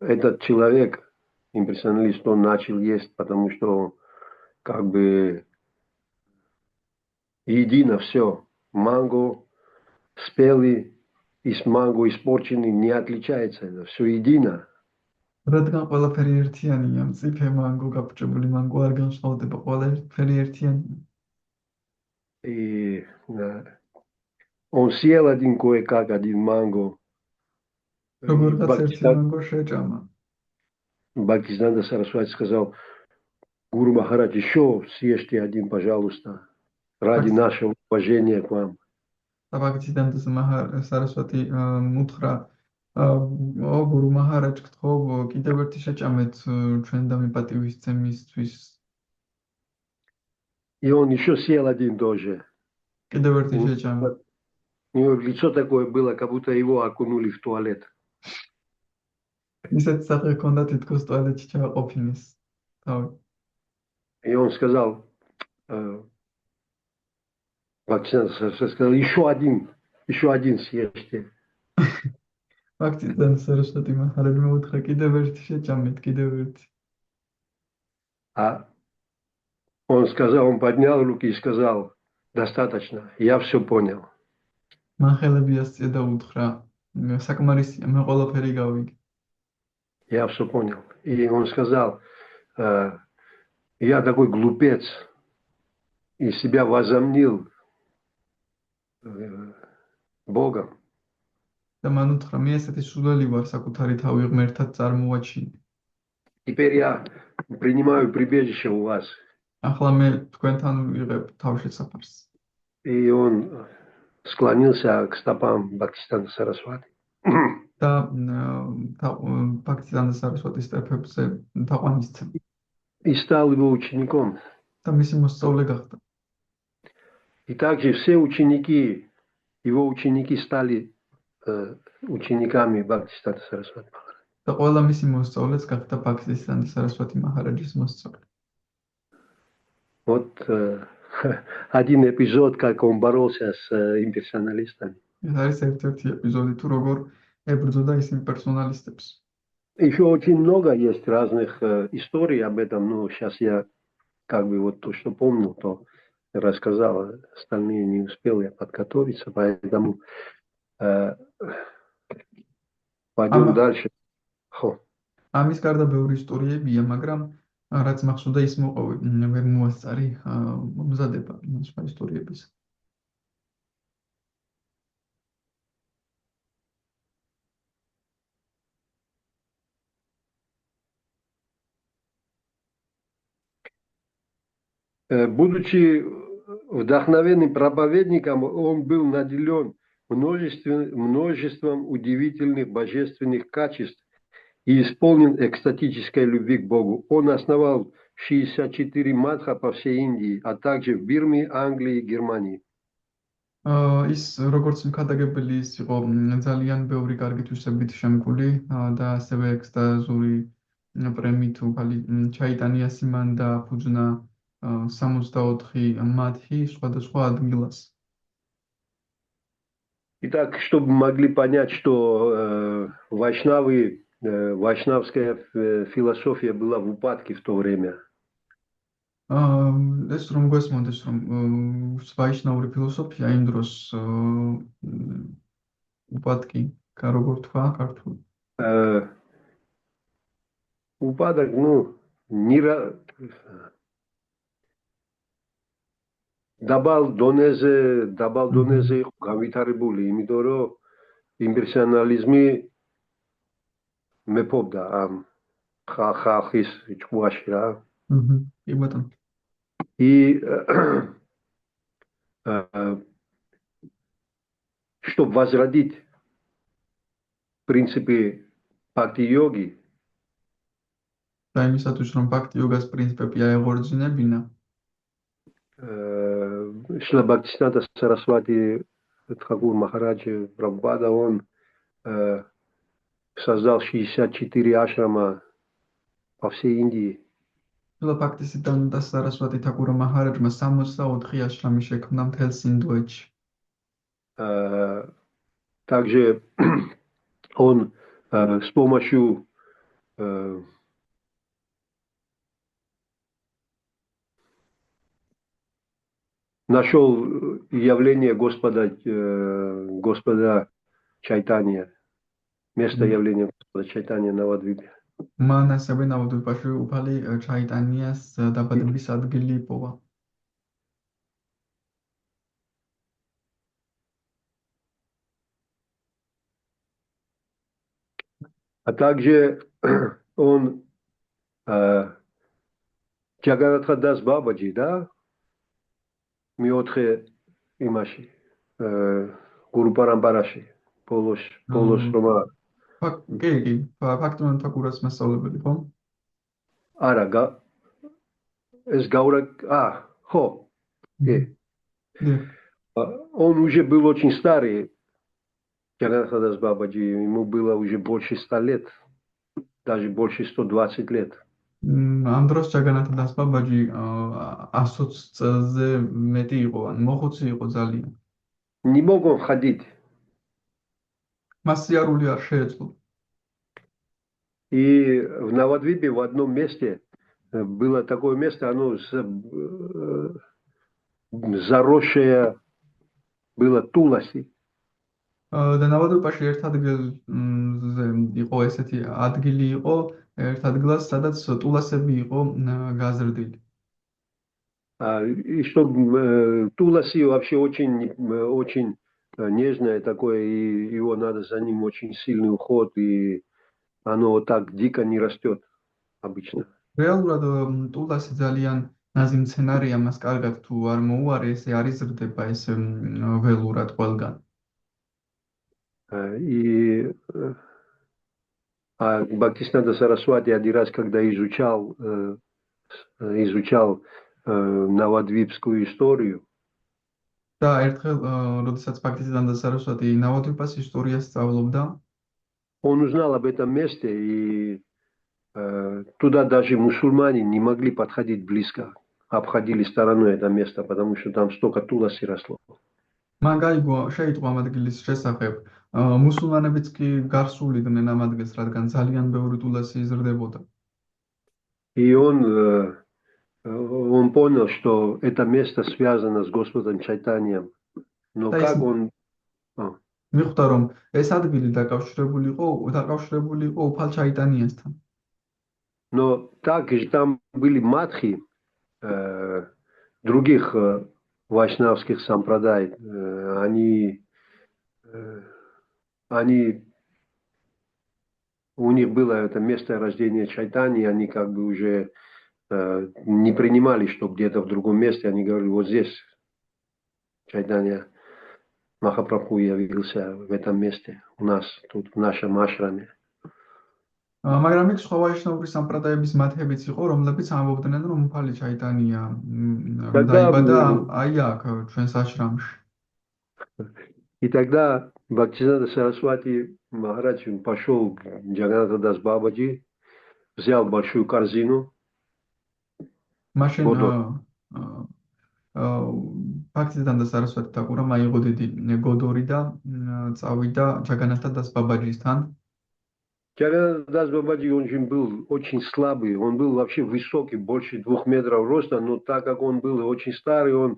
этот человек, импрессионалист, он начал есть, потому что как бы едино все. Манго спелый и с манго испорченный не отличается. Это все едино. რადგან ყველაფერი ერთიანია, მწიფე მანგო, გაფუჭებული მანგო არ განსხვავდება, ყველაფერი ერთიანია. И он съел один кое-как, один манго. Როგორღაც ერთი მანგო შეჭამა. Бхактисиданта Сарасвати сказал: Гуру Махарадж, еще съешьте один, пожалуйста, ради нашего уважения к вам. Бхактисиданта Сарасвати უთხრა, ო გურუ მაჰარაჯ, გთხოვ, კიდევ ერთი შეჭამეთ ჩვენ და მიპატივისცემისთვის. И он еще съел один тоже. კიდევ ერთი შეჭამა. У него лицо такое было, как будто его окунули в туалет. ისეთ სახე ჰქონდა, თითქოს ტუალეტში ჩააყოფინის თავი. И он сказал, Бхактисиданта Сарасвати сказал: еще один съешьте. Бхактисиданта Сарасвати Махарадж უთხრა, კიდევ ერთი შეჭამეთ, კიდევ ერთი. А он сказал, он поднял руки и сказал: достаточно, я все понял. მან ხელები ასწია და უთხრა, საკმარისია, მე ყველაფერი გავიგე. Я все понял. И он сказал: я такой глупец и себя возомнил Богом. და მან უთხრა, მე ესეთი სულელი ვარ, საკუთარი თავი ღმერთად წარმოვაჩინე. Теперь я принимаю прибежище у вас. ახლა მე თქვენთან ვიღებ თავშესაფარს. И он склонился к стопам Бхактисиданта Сарасвати. და Бхактисиданта Сарасватის стопებზე თაყვანისცემა. И стал его учеником. და მისი მოსწავლე გახდა. И также все ученики, его ученики стали учениками Бхактисиданта Сарасвати Махараджа. და ყველა მისი მოსწავლეც гахта Бхактисиданта Сарасвати Махараджის მოსწავლე. Вот один эпизод, как он боролся с имперсоналистами. ეს არის ერთ-ერთი ეპიზოდი თუ როგორ ებრძოდა ის იმპერსონალისტებს. Еще очень много есть разных историй об этом, но сейчас я как бы вот то, что помню, то рассказал, остальные не успел я подготовиться, поэтому пойдем дальше. ამის გარდა ბევრი ისტორიებია, მაგრამ რაც მახსოვდა ის მოყავი, ვერ მოასწარი მომზადება სხვა ისტორიების. Будучи вдохновенным проповедником, он был наделен множеством удивительных божественных качеств и исполнен экстатической любви к Богу. Он основал 64 матха по всей Индии, а также в Бирме, Англии и Германии. ის როგორც მქადაგებელი ის იყო ძალიან ბევრი კარგი თვისებით შემკული და ასევე ექსტაზური პრემიით უფალი ჩაიტანიასი მან დააფუძნა 64 მათი სხვადასხვა ადგილას. Итак, чтобы могли понять, что вайшнавская философия была в упадке в то время. ეს რომ გვესმოდეს, რომ ვაიშნაური ფილოსოფია იმ დროს упадки, როგორ თქვა ქართულ. Упадок, დაბალ დონეზე იყო განვითარებული, იმიტომ რომ იმპერსიონალიზმი მეფობდა ამ ხალხის ჭკუაში რა. კი ბატონო. И чтобы возродить принципы бхакти-йоги, და იმისათვის რომ ბхакти-йогას პრინციპები აეღორძინებინა, Шрила Бхактисиданта Сарасвати Тхакур Махарадж Прабхупада, он создал 64 ашрама по всей Индии. Фактისიდან და სარასვატი თაკურა მაჰარაჯმა 64 აშრამი შექმნა მთელს ინდოეთში. Также он с помощью нашел явление Господа Чайтанья, место явления Господа Чайтанья на Навадвипе. მან ასევე ნავადვიპაში უფალი ჩაიტანიას დაბადების ადგილი იპოვა. А также он Джаганатха Дас Бабаджи, да, Миотхе Имаши, Гуру Парампараshi, Полос Рома. კი, ფაქტობრივად თაკურას მასწავლებელი, ხო? Არა, ეს ხო. Он уже был очень старый, Джаганатха Дас Бабаджи, ему было уже больше 100 лет, даже больше 120 лет. ამ დროს ჯაგანათა დას ბაბაჯი 120 წელზე მეტი იყო, ან მოხუცი იყო ძალიან. Не мог он ходить. მას სიარული არ შეეძლო. И в Навадвипе в одном месте было такое место, оно заросшее было туласи. და ნავადვიპაში ერთ ადგილზე იყო ესეთი ადგილი იყო, ერთ ადგილას, სადაც ტულასები იყო გაზრდილი. И что туласи вообще очень нежное такое, и его надо за ним очень сильный уход, и оно вот так дико не растет обычно. რეალურად ტულასი ძალიან ნაზი მცენარეა, მას კარგად თუ არ მოუარე, ესე არ იზრდება ეს ველურად ყველგან. И Бхактисинанда Сарасвати один раз, когда изучал Навадвипскую историю, და ერთხელ, როდესაც ბhaktisинанда Saraswati ნავადვიპას ისტორიას სწავლობდა, он узнал об этом месте, и туда даже мусульмане не могли подходить близко, обходили стороной это место, потому что там столько туласи росло. მან შეიტყვა ამ ადგილის შესახებ, მუსულმანებიც კი გარსულიდნენ ამ ადგილს, რადგან ძალიან ბევრი ტულასი იზრდებოდა. И он понял, что это место связано с Господом Чайтаньем. Но как он... მიხვდა, რომ ეს ადგილი დაკავშირებული იყო უფალ ჩაიტანიასთან. Но также там были матхи других вайшнавских сампрадай. У них было это место рождения Чайтани, они как бы уже не принимали, что где-то в другом месте, они говорили, вот здесь Чайтанья Махапрабху явился в этом месте, у нас, тут, в нашем ашраме. მაგრამ იქ სხვა ვაიშნავური სამპრადაების მათებიც იყო, რომლებიც ამბობდნენ, რომ უფალი ჩაიტანია დაიბადა აი აქ, ჩვენს აშრამში. И тогда Бхактисинанда Сарасвати Махарадж пошел к Джаганатха Дас Бабаджи, взял большую корзину. მაშინ ბhaktisинанда Saraswati თაკურა მაიღო დიდი გოდორი და წავიდა ჯაგანათა დას ბაბაჯისთან. Джаганатха Дас Бабаджи, он же был очень слабый, он был вообще высокий, больше 2 метров роста, но так как он был очень старый, он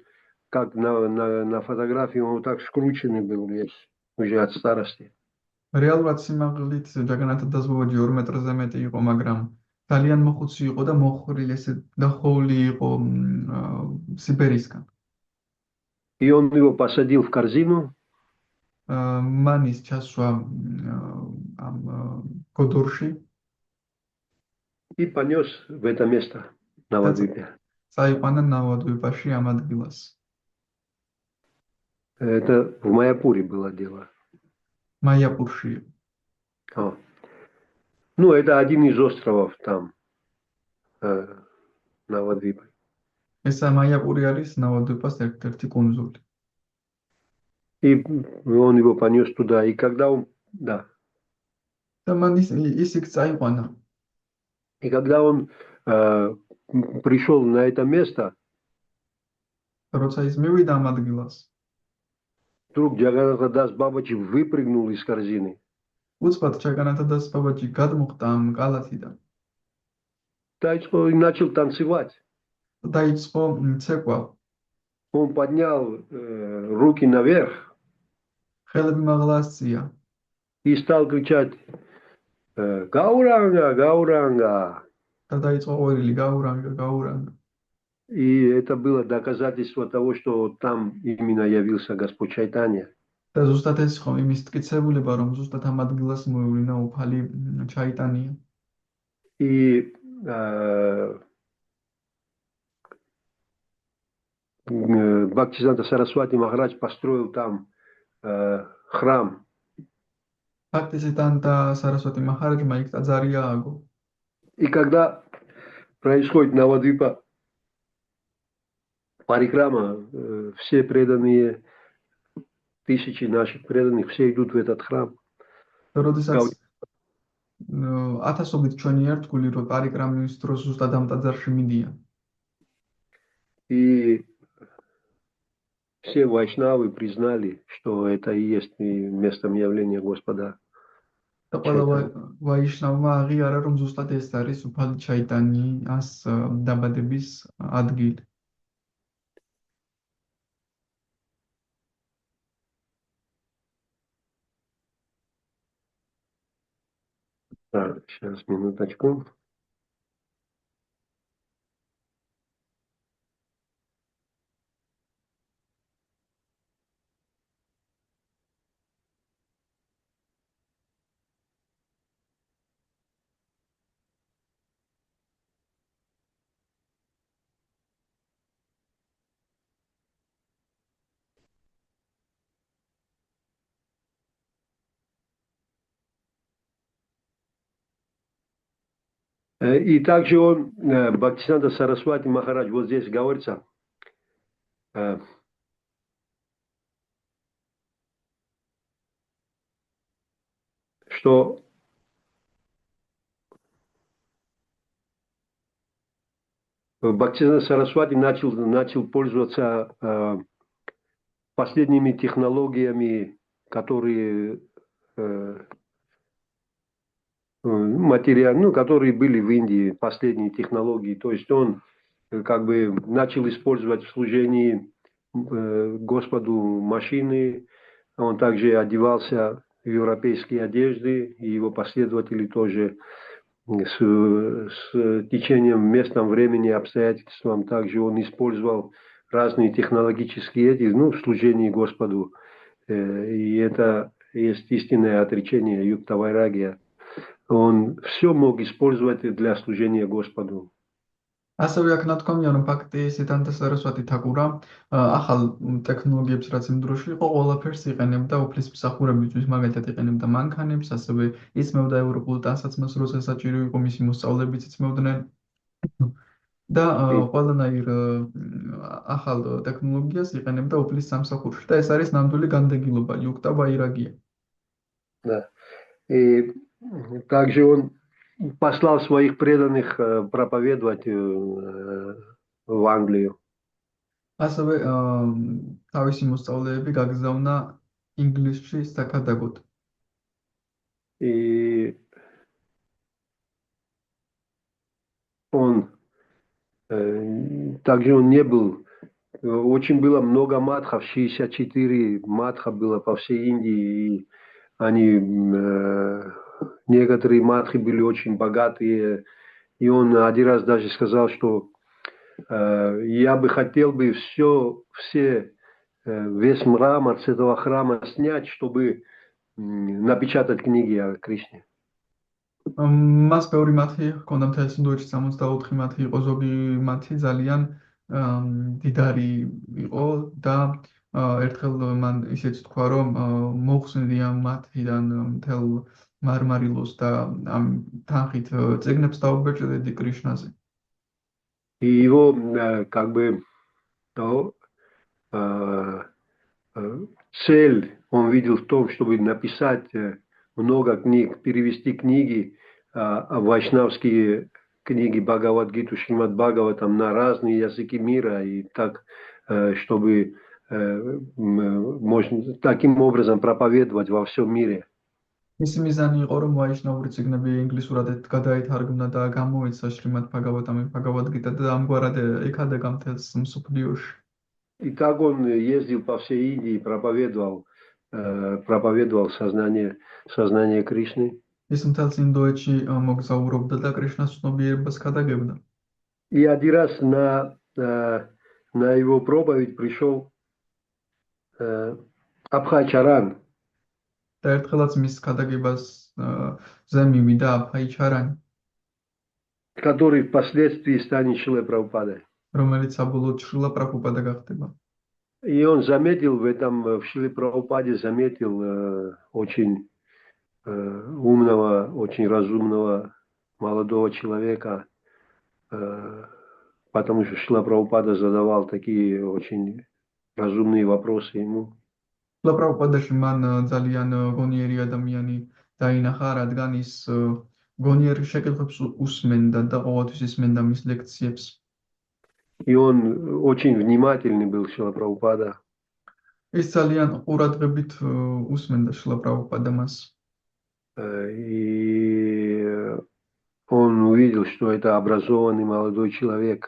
как на фотографии, он так скрученный был весь, уже от старости. რეალურად სიმაღლით ჯაგანათა დას ბაბაჯი 2 მეტრზე მეტი იყო, მაგრამ ძალიან მოხუცი იყო და მოხრილი ესე დახოვლი იყო სიბერისგან. И он его посадил в корзину. მან ის ჩასვა ამ გოდორში. И понес в это место, на Навадвипе. წაიყვანა ნავადვიპაში ამ ადგილას. Это в Майяпуре было дело. Майяпурში. Ну, это один из островов там, Навадвипе. ესა მაიაპური არის ნავადვიპას ერთ-ერთი კუნძული. И он его понес туда. И когда он, да, და მან ის იქ წაიყვანა. и когда он пришел на это место, როცა ის მივიდა ამ ადგილას, вдруг Джаганатадас Бабаджи выпрыгнул из корзины. უცბად ჯაგანათადას ბაბაჯი გადმოხდა ამ კალათიდან. И начал танцевать. დაიწყო ცეკვა. Он поднял руки наверх ხელები მაღლა ასწია. и стал кричать «Гауранга, Гауранга!» და დაიწყო ყვირილი გაურანგა, გაურანგა. И это было доказательство того, что там именно явился Господь Чайтанья. და ზუსტად ეს იყო იმის მტკიცებულება, რომ зуστად ამ ადგილას მოევლინა უფალი ჩაიტანია. И Бхактисиданта Сарасвати Махарадж построил там храм. Бхактисиданта Сарасвати Махараджმა იქ ტაძარი ააგო. И когда происходит Навадвипа парикрама, все преданные, тысячи наших преданных, все идут в этот храм. როდესაც ათასობით ჩვენი ერთგული რო პარიკრამის დროს ზუსტად ამ ტაძარში მიდიან. И все вайшнавы признали, что это и есть местом явления Господа. და ყველა ვაიშნავმა აღიარა, რომ ზუსტად ეს არის უფალი ჩაიტანიას დაბადების ადგილი. Так, сейчас, минуточку. И также он, Бхактисиданта Сарасвати Махарадж, вот здесь говорится, что Бхактисиданта Сарасвати начал пользоваться последними технологиями, которые которые были в Индии, последние технологии. То есть он как бы начал использовать в служении Господу машины, он также одевался в европейские одежды, и его последователи тоже с течением местном времени, обстоятельствам, также он использовал разные технологические в служении Господу. И это есть истинное отречение Юкта Вайрагия. Он все мог использовать для служения Господу. ასევე აქ ნათქვამია, რომ ბჰაქტისიდანტა სარასვატი თაკურა ახალ ტექნოლოგიებს რაც იმ დროში იყო, ყველაფერს იყენებდა უფლის მსახურებისთვის, მაგალითად იყენებდა მანქანებს, ასევე იწმევდა ევროპულ ტანსაცმელს, როცა საჭირო იყო, მისი მოსწავლეებიც იწმევდნენ. და ყველანაირ ახალ ტექნოლოგიას იყენებდა უფლის სამსახურში. და ეს არის ნამდვილი განდეგილობა, იუქტა ვაირაგია. Да. И также он послал своих преданных проповедовать в Англию. ასევე თავისი მოსწავლეები გაგზავნა ინგლისში საკადაგოდ. И он также он не был, очень было много матхов, 64 матха было по всей Индии, и они некоторые матхи были очень богатые, и он один раз даже сказал, что я бы хотел бы весь мрамор с этого храма снять, чтобы напечатать книги о Кришне. მას ბევრი მათი ჰქონდა მთელს ინდოეთში 64 მათი იყო, ზოგი მათი ძალიან დიდარი იყო და ერთხელ მან ისეც თქვა, რომ მოხსნილია მათიდან მთელ მარმარილოს და ამ თანხით წიგნებს დაუბეჭდედი კრიშნაზე. И его как бы цель он видел в том, чтобы написать много книг, перевести книги, вайшнавские книги Бхагавад-гиту, Шримад Бхагаватам на разные языки мира, и так, чтобы можно таким образом проповедовать во всем мире. მისი მიზანი იყო, რომ ვაიშნავური წიგნები ინგლისურად გადაითარგმნა და გამოიცა შრიმად ბჰაგავატამი, ბჰაგავად-გიტა და ამგვარად ეკადეგა მთელს მსოფლიოში. И так он ездил по всей Индии, проповедовал сознание Кришны. ის მთელს ინდოეთში მოგზაურობდა და კრიშნას ცნობიერებას ქადაგებდა. И один раз на его проповедь пришел Абхай-чаран. და ერთხელაც მის ქადაგებას ზე მივიდა აბჰაი-ჩარანი, который впоследствии станет Шрилой Прабхупадой. რომელიც საბოლოოდ შრილა პრაბჰუპადა гахтება. И он заметил в Шриле Прабхупаде, очень умного, очень разумного молодого человека, потому что Шрила Прабхупада задавал такие очень разумные вопросы ему. შრილა პრაბჰუპადაში მან ძალიან გონიერი ადამიანი დაინახა, რადგან ის გონიერი შეკითხვებს უსმენდა და ყოველთვის ისმენდა მის ლექციებს. И он очень внимательный был, Шрила Прабхупада. ის ძალიან ყურადღებით უსმენდა შრილა პრაბჰუპადა მას. И он увидел, что это образованный молодой человек.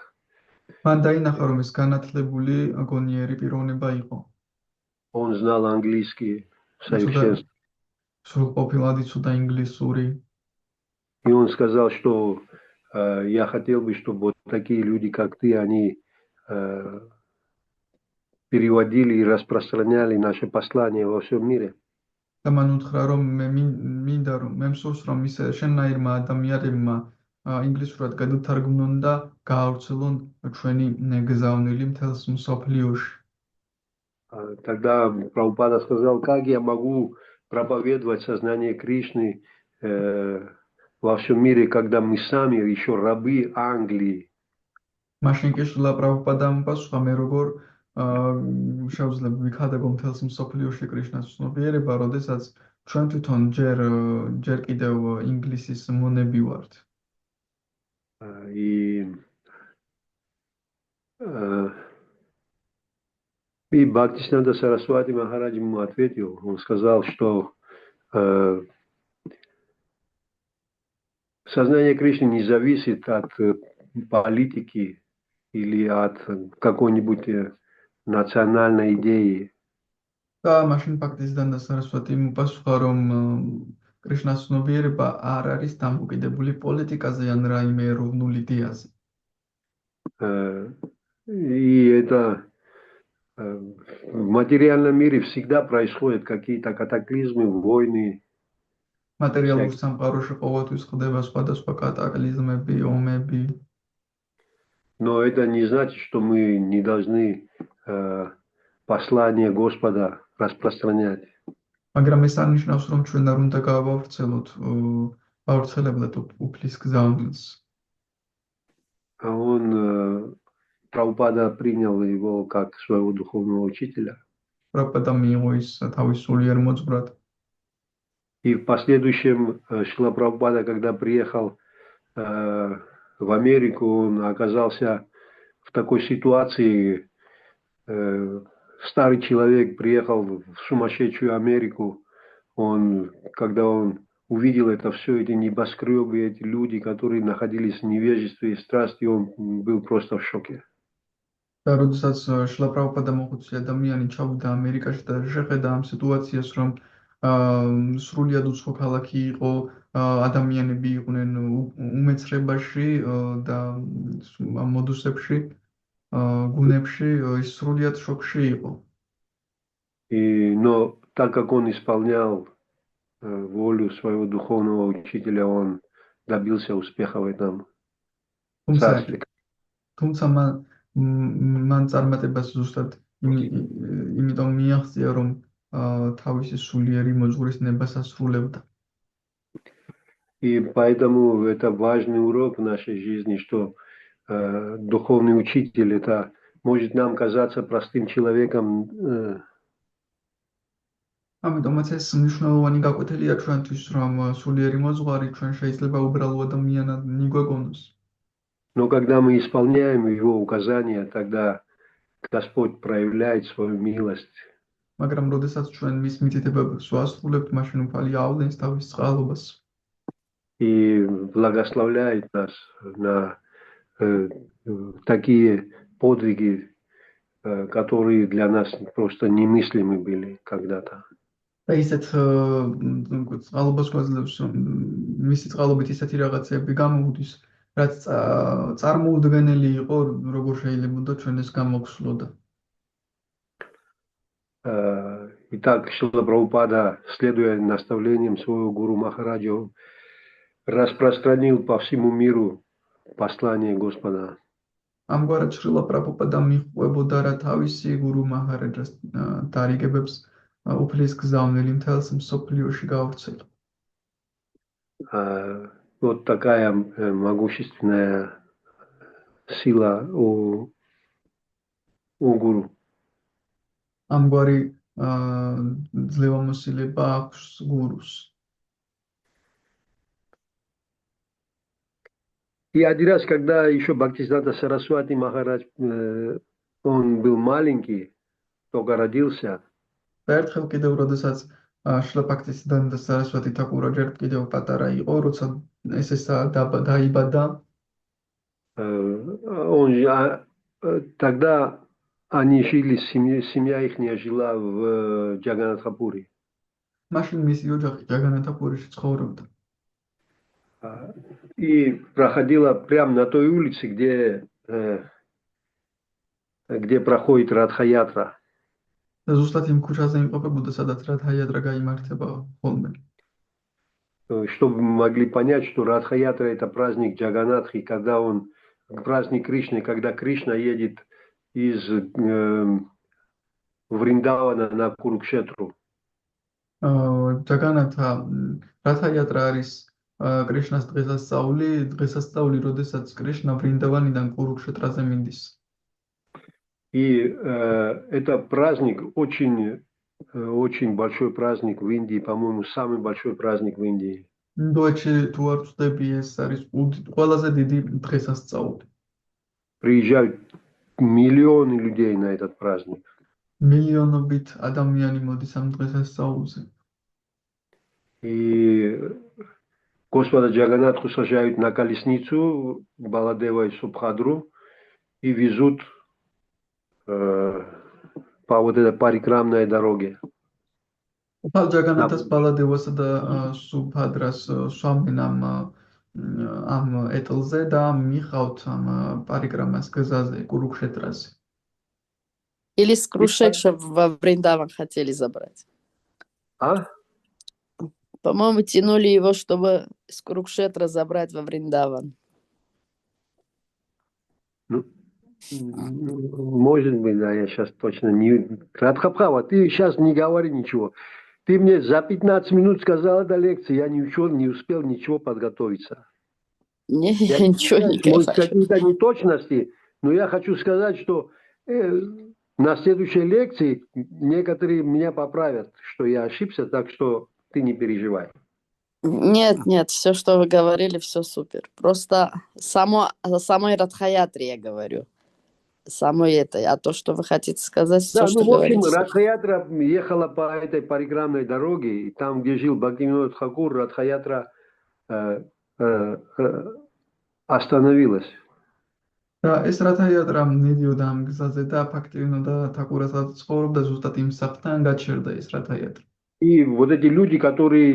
მან დაინახა, რომ ის განათლებული გონიერი პიროვნება იყო. Он знал английский совершенственно. სრულყოფილად იცოდა ინგლისური. И он сказал, что я хотел бы, чтобы вот такие люди, как ты, они переводили и распространяли наше послание во всем мире. და მან უთხრა, რომ მინდა რომ მე მსურს რომ შენნაირმა ადამიანებმა ინგლისურად გადათარგმნონ და გაავრცელონ ჩვენი გზავნილი მთელს მსოფლიოში. Тогда Прабхупада сказал, как я могу проповедовать сознание Кришны во всем мире, когда мы сами еще рабы Англии. მაშინ კი შრილა პრაბჰუპადამ პასუხა, მე როგორ შევძლებ ვიქადაგო მთელს მსოფლიოში კრიშნას ცნობიერება, როდესაც ჩვენ თვითონ ჯერ კიდევ ინგლისის მონები ვართ. И Бхактисинанда Сарасвати Махарадж ему ответил, он сказал, что сознание Кришны не зависит от политики или от какой-нибудь национальной идеи. და მაშინ ბჰაქტისინанда სარასვატიმ პასუხა, რომ კრიშნას ცნობიერება არ არის დამოკიდებული პოლიტიკაზე ან რაიმე ეროვნულ იდეაზე. И это в материальном мире всегда происходят какие-то катаклизмы, войны. Материалურ სამყაროში ყოველთვის ხდება სხვადასხვა კატაკლიზმები, ომები. Но это не значит, что мы не должны послание Господа распространять. მაგრამ ეს არნიშნავს, რომ ჩვენ არ უნდა გავავრცელებდეთ უფლის გზავნილს. Он Прабхупада принял его как своего духовного учителя. პრაბჰუპადა მიიღო ის თავის სულიერ მოძღვრად. И в последующем Шрила Прабхупада, когда приехал в Америку, он оказался в такой ситуации. Старый человек приехал в сумасшедшую Америку. Когда он увидел это все, эти небоскребы, эти люди, которые находились в невежестве и страсти, он был просто в шоке. და როდესაც შრილა პრაბჰუპადა მოხუცი ადამიანი ჩავიდა ამერიკაში და შეხედა ამ სიტუაციას, რომ სრულიად უცხო ქალაქი იყო, ადამიანები იყვნენ უმეცრებაში და მოდუსებში, გუნებში, ის სრულიად შოკში იყო. Но так как он исполнял волю своего духовного учителя, он добился успеха в этом царстве. თუმცა მან წარმატებას ზუსტად იმიტომ მიაღწია, რომ თავისი სულიერი მოძღვრის ნებას ასრულებდა. И поэтому это важный урок в нашей жизни, что духовный учитель, это может нам казаться простым человеком, ამიტომაც ეს მნიშვნელოვანი გაკვეთილია ჩვენთვის, რომ სულიერი მოძღვარი ჩვენ შეიძლება უბრალო ადამიანად მიგვეგონოს. Но когда мы исполняем его указания, тогда Господь проявляет свою милость. მაგრამ როდესაც ჩვენ მის მითითებებს ვასრულებთ, მაშინ უფალი ავლენს თავის წყალობას. И благословляет нас на такие подвиги, которые для нас просто немыслимы были когда-то. და ისეთ წყალობას გვაძლევს, მისი წყალობით ისეთი რაღაცები გამოუდის, რაც წარმოუდგენელი იყო, როგორ შეიძლება ჩვენ ეს გამოგხსნოდა. Итак, Шрила Прабхупада, следуя наставлениям своего гуру Махараджа, распространил по всему миру послание Господа. ამგვარად შრილა პრაბჰუპადა მიჰყვებოდა რა თავისი გურუ მაჰარაჯას დარიგებებს უფლის გზავნილი მთელს მსოფლიოში გავრცელო. Вот такая могущественная сила у гуру. ამგვარი ძლევამოსილება აქვს გურუს. И один раз, когда еще Бхактисиданта Сарасвати Махарадж, он был маленький, только родился. და ერთხელ კიდევ როდესაც შრილა ბჰაქტისიდანტა სარასვატი თაკურა ჯერ კიდევ პატარა იყო, როცა ეს დაიბადა. Тогда они жили, семья их жила в Джаганатхапури. მაშინ მისი ოჯახი ჯაგანათაპურიში ცხოვრობდა. И проходила прямо на той улице, где проходит Радха-ятра. და ზუსტად იმ ქუჩაზე იმყოფებოდა, სადაც რადჰა-იატრა გაიმართება ხოლმე. Чтобы мы могли понять, что Радха-ятра это праздник Джаганатхи, когда он праздник Кришны, когда Кришна едет из Вриндавана на Курукшетру. ჯაგანათა რადჰა-იატრა არის კრიშნას დღესასწაული, როდესაც კრიშნა ვრინდავანიდან კურუკშეტრაზე მიდის. И это праздник очень большой праздник в Индии, по-моему, самый большой праздник в Индии. ინდოეთში თუ არ ვწდები, ეს არის ყველაზე დიდი დღესასწაული. Приезжают миллионы людей на этот праздник. მილიონობით ადამიანი მოდის ამ დღესასწაულზე. И Господа Джаганатху сажают на колесницу Баладева и Субхадру и везут по вот этой парикрамной дороге. უფალ ჯაგანათას ბალადევასა და სუბჰადრას სვამენ ამ ეტლზე და მიხავთ ამ парикрамас гзазе курукшетрაზე. Или с Крушекша во Вриндаван хотели забрать. По-моему, тянули его, чтобы с Курукшетра забрать во Вриндаван. Ну, может быть, да, я сейчас точно не... Радхабхава, ты сейчас не говори ничего. Ты мне за 15 минут сказала до лекции, я не успел ничего подготовиться. Не, я ничего не говорю. Может, какие-то неточности, но я хочу сказать, что на следующей лекции некоторые меня поправят, что я ошибся, так что ты не переживай. Нет, все, что вы говорили, все супер. Просто о самой Радха-ятре я говорю. Самое это, а то, что вы хотите сказать, все, да, что ну, в общем, говорите. Радха-ятра ехала по этой парикрамной дороге, и там, где жил Бхактивинода Тхакур, Радха-ятра остановилась. და ეს რადჰა-იატრა მიდიოდა ამ გზაზე და ბჰაქტივინოდა თაკურასაც ცხოვრობდა ზუსტად იმ საფთან გაჩერდა ეს რადჰა-იატრა. И вот эти люди, которые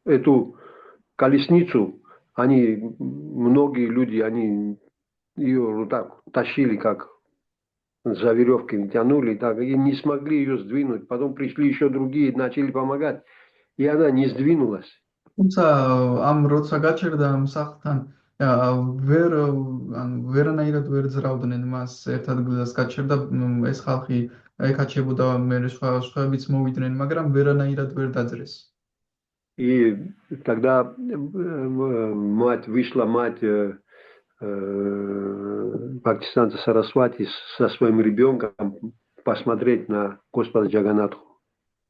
эту колесницу, многие люди, они ее вот так тащили, как за веревки тянули, так, и не смогли ее сдвинуть. Потом пришли еще другие, начали помогать, и она не сдвинулась. თუმცა ამ როცა გაჩერდა ამ საფთან ვერანაირად ვერ ძრავდნენ მას ერთ ადგილას გაჩერდა ეს ხალხი ეკაჩებოდა მე სხვაებიც მოვიდნენ, მაგრამ ვერანაირად ვერ დაძრეს. И тогда мать Бхактисиданта Сарасвати со своим ребенком посмотреть на Господа Джаганатху.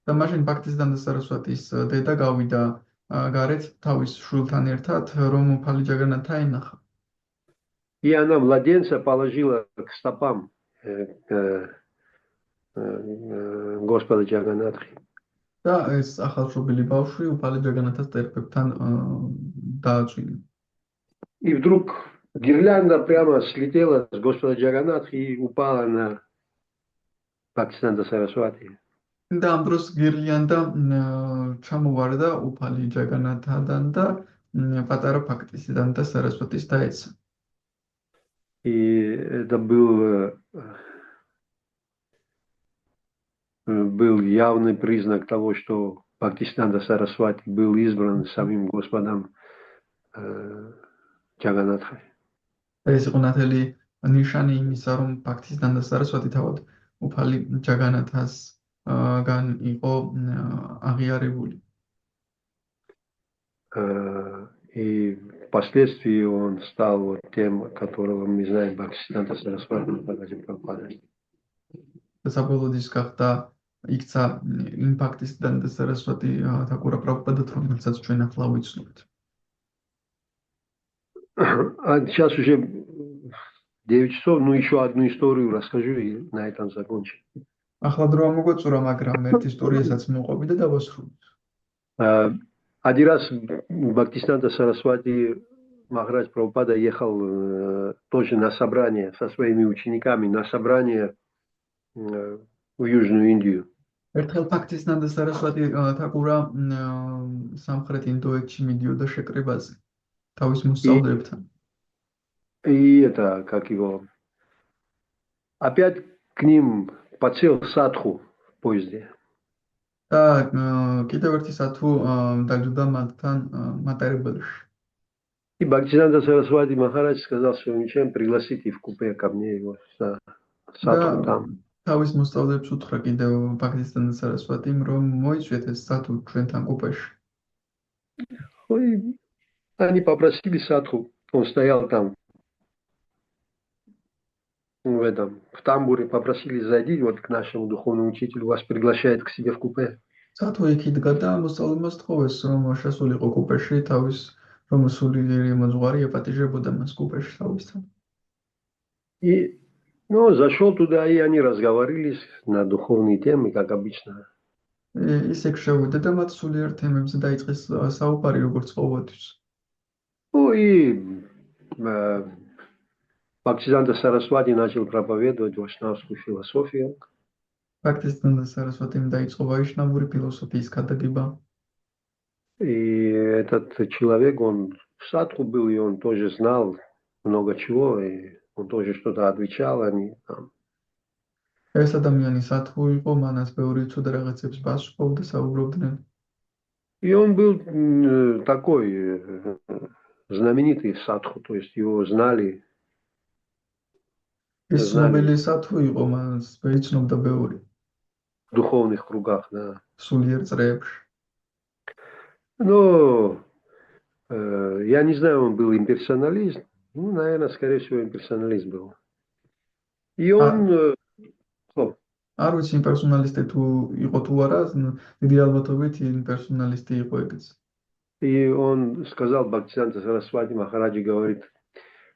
და მაშინ ბაქტისიდანტა სარასვატის დედა გავიდა გარეთ თავის შვილთან ერთად, რომ უფალი ჯაგანათა ენახა. И она младенца положила к стопам Господа Джаганатхи. და ეს ახალშობილი ბავშვი უფალი ჯაგანათას წერპებთან დააწვინა. И вдруг гирлянда прямо слетела с Господа Джаганатхи и упала на Бхактисиданта Сарасвати. და ამ დროს გირლიანდა ჩამოვარდა უფალი ჯაგანათიდან და პატარა ბაქტისიდანტა სარასვატის დაეცა. И это был явный признак того, что Бхактисиданта Сарасвати был избран самим Господом Джаганатхой. ეს იყო ნათელი ნიშანი იმისა, რომ ბაქტისიდანტა сарасвати თავად უფალი ჯაგანათასგან იყო აღიარებული. И впоследствии он стал вот тем, которого мы знаем, Бхактисиданта Сарасвати Бхагавати Прабхупада. და საბოლოოდ ის гахта იქცა იმ ბაქტისიდანტა сарасвати თაკურა პრაბჰუპადათ, რომელსაც ჩვენ ახლა ვიცნობთ. А сейчас уже 9 часов, ну еще одну историю расскажу и на этом закончу. ახლა დრო მოგვეწურა, მაგრამ ერთი ისტორიასაც მოყვები და დავასრულოთ. Один раз Бхактисиданта Сарасвати Махарадж Прабхупада ехал тоже на собрание со своими учениками, на собрание в Южную Индию. ერთხელ ბაქტისიდანტა სარასვატი თაკურა სამხრეთ ინდოეთში მიდიოდა შეკრებაზე თავის მოსწავლეებთან. И это, как его, опять к ним подсел садху в поезде. და კიდევ ერთი სათუ დაჯდა მათთან მატარებელში. И Бхактисиданта Сарасвати Махарадж сказал своим ученикам, пригласите в купе ко мне его садху там. თავის მოსწავლეებს უთხრა კიდევ ბაქტისიდანტა სარასვატიმ, რომ მოიწვიეთ ეს სათუ ჩვენთან კუპეში. Они попросили садху, он стоял там, в тамбуре, попросили, зайди вот к нашему духовному учителю, вас приглашает к себе в купе. სათუ იქ იდგა და მოსწავლემ სთხოვეს, რომ შესულიყო კუპეში თავის, რომ სულიერი მოძღვარი ეპატიჟებოდა მას კუპეში თავისთან. И зашел туда, и они разговорились на духовные темы, как обычно. ისე შევიდა და მათ სულიერ თემებზე დაიწყეს საუბარი, როგორც ყოველთვის. И Бхактисиданта Сарасвати начал проповедовать вайшнавскую философию. ბაქტისიდანტა სარასვატიმ დაიწყო ვაიშნავური ფილოსოფიის გადაგება. И этот человек, он садху был, и он тоже знал много чего, и он тоже что-то отвечал, они там. ეს ადამიანი სათუ იყო, მანაც ბევრი ცუდა რაღაცებს პასუხობდა, საუბრობდნენ. И он был такой знаменитый садху, то есть его знали. ეს ცნობილი სათუ იყო, მას ეცნობდა ბევრი. В духовных кругах, да. სულიერ წრეებში. Но я не знаю, он был имперсоналист. Ну, наверное, скорее всего, имперсоналист был. И он... არ ვიცი იმპერსონალისტი თუ იყო თუ არა, დიდი ალბათობით იმპერსონალისტი იყო ეგეც. И он сказал, Бхактисиданта Сарасвати Махараджи говорит,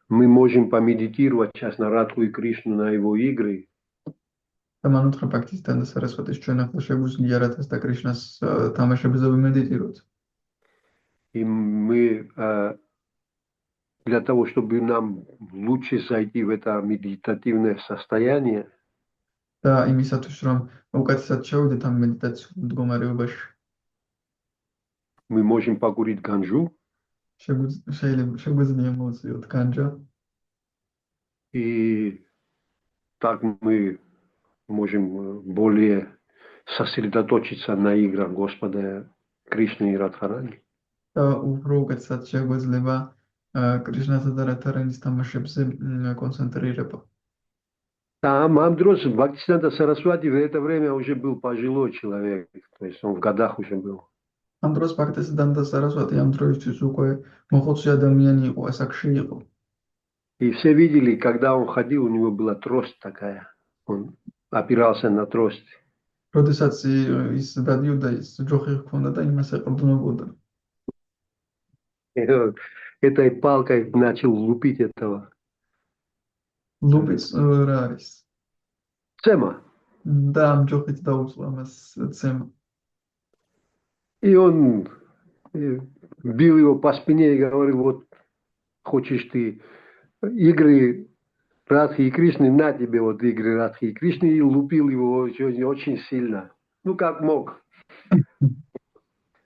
мы можем помедитировать сейчас на Радху и Кришну, на его игры. და მან უთხრა ბაქტისიდანტა სარასვატის, ჩვენ ახლა შეგვიძლია რათას და კრიშნას თამაშებზე ვიმედიტიროთ. И мы для того, чтобы нам лучше зайти в это медитативное состояние, და იმისათვის, რომ უკეთესად შევიდეთ ამ მედიტაციურ მდგომარეობაში, мы можем покурить ганджу. შეგვიძლია მოვწიოთ განჯა. И так мы можем более сосредоточиться на играх Господа Кришны и Радхарани. და უფრო უკეთესად შეგვიძლია კრიშნასა და რადჰარანის თამაშებზე კონცენტრირება. Там Амдрос Бхактисиданта Сарасвати в это время уже был пожилой человек, то есть он в годах уже был. ამ დროს ბაქტისიდანტა სარასვატი ამ დროისთვის უკვე მოხუცი ადამიანი იყო, ასაკში იყო. И все видели, когда он ходил, у него была трость такая. Он опирался на трость. როდესაც ის დადიოდა ის ჯოხი ჰქონდა და იმას ეყრდნობოდა. И этой палкой начал лупить этого. ლუპიც რა არის? Цема. და ამ ჯოხით დაუწყო ამას ცემა. И он бил его по спине и говорил, вот хочешь ты игры Радхи и Кришны, на тебе вот игры Радхи и Кришны, и лупил его очень сильно. Ну, как мог.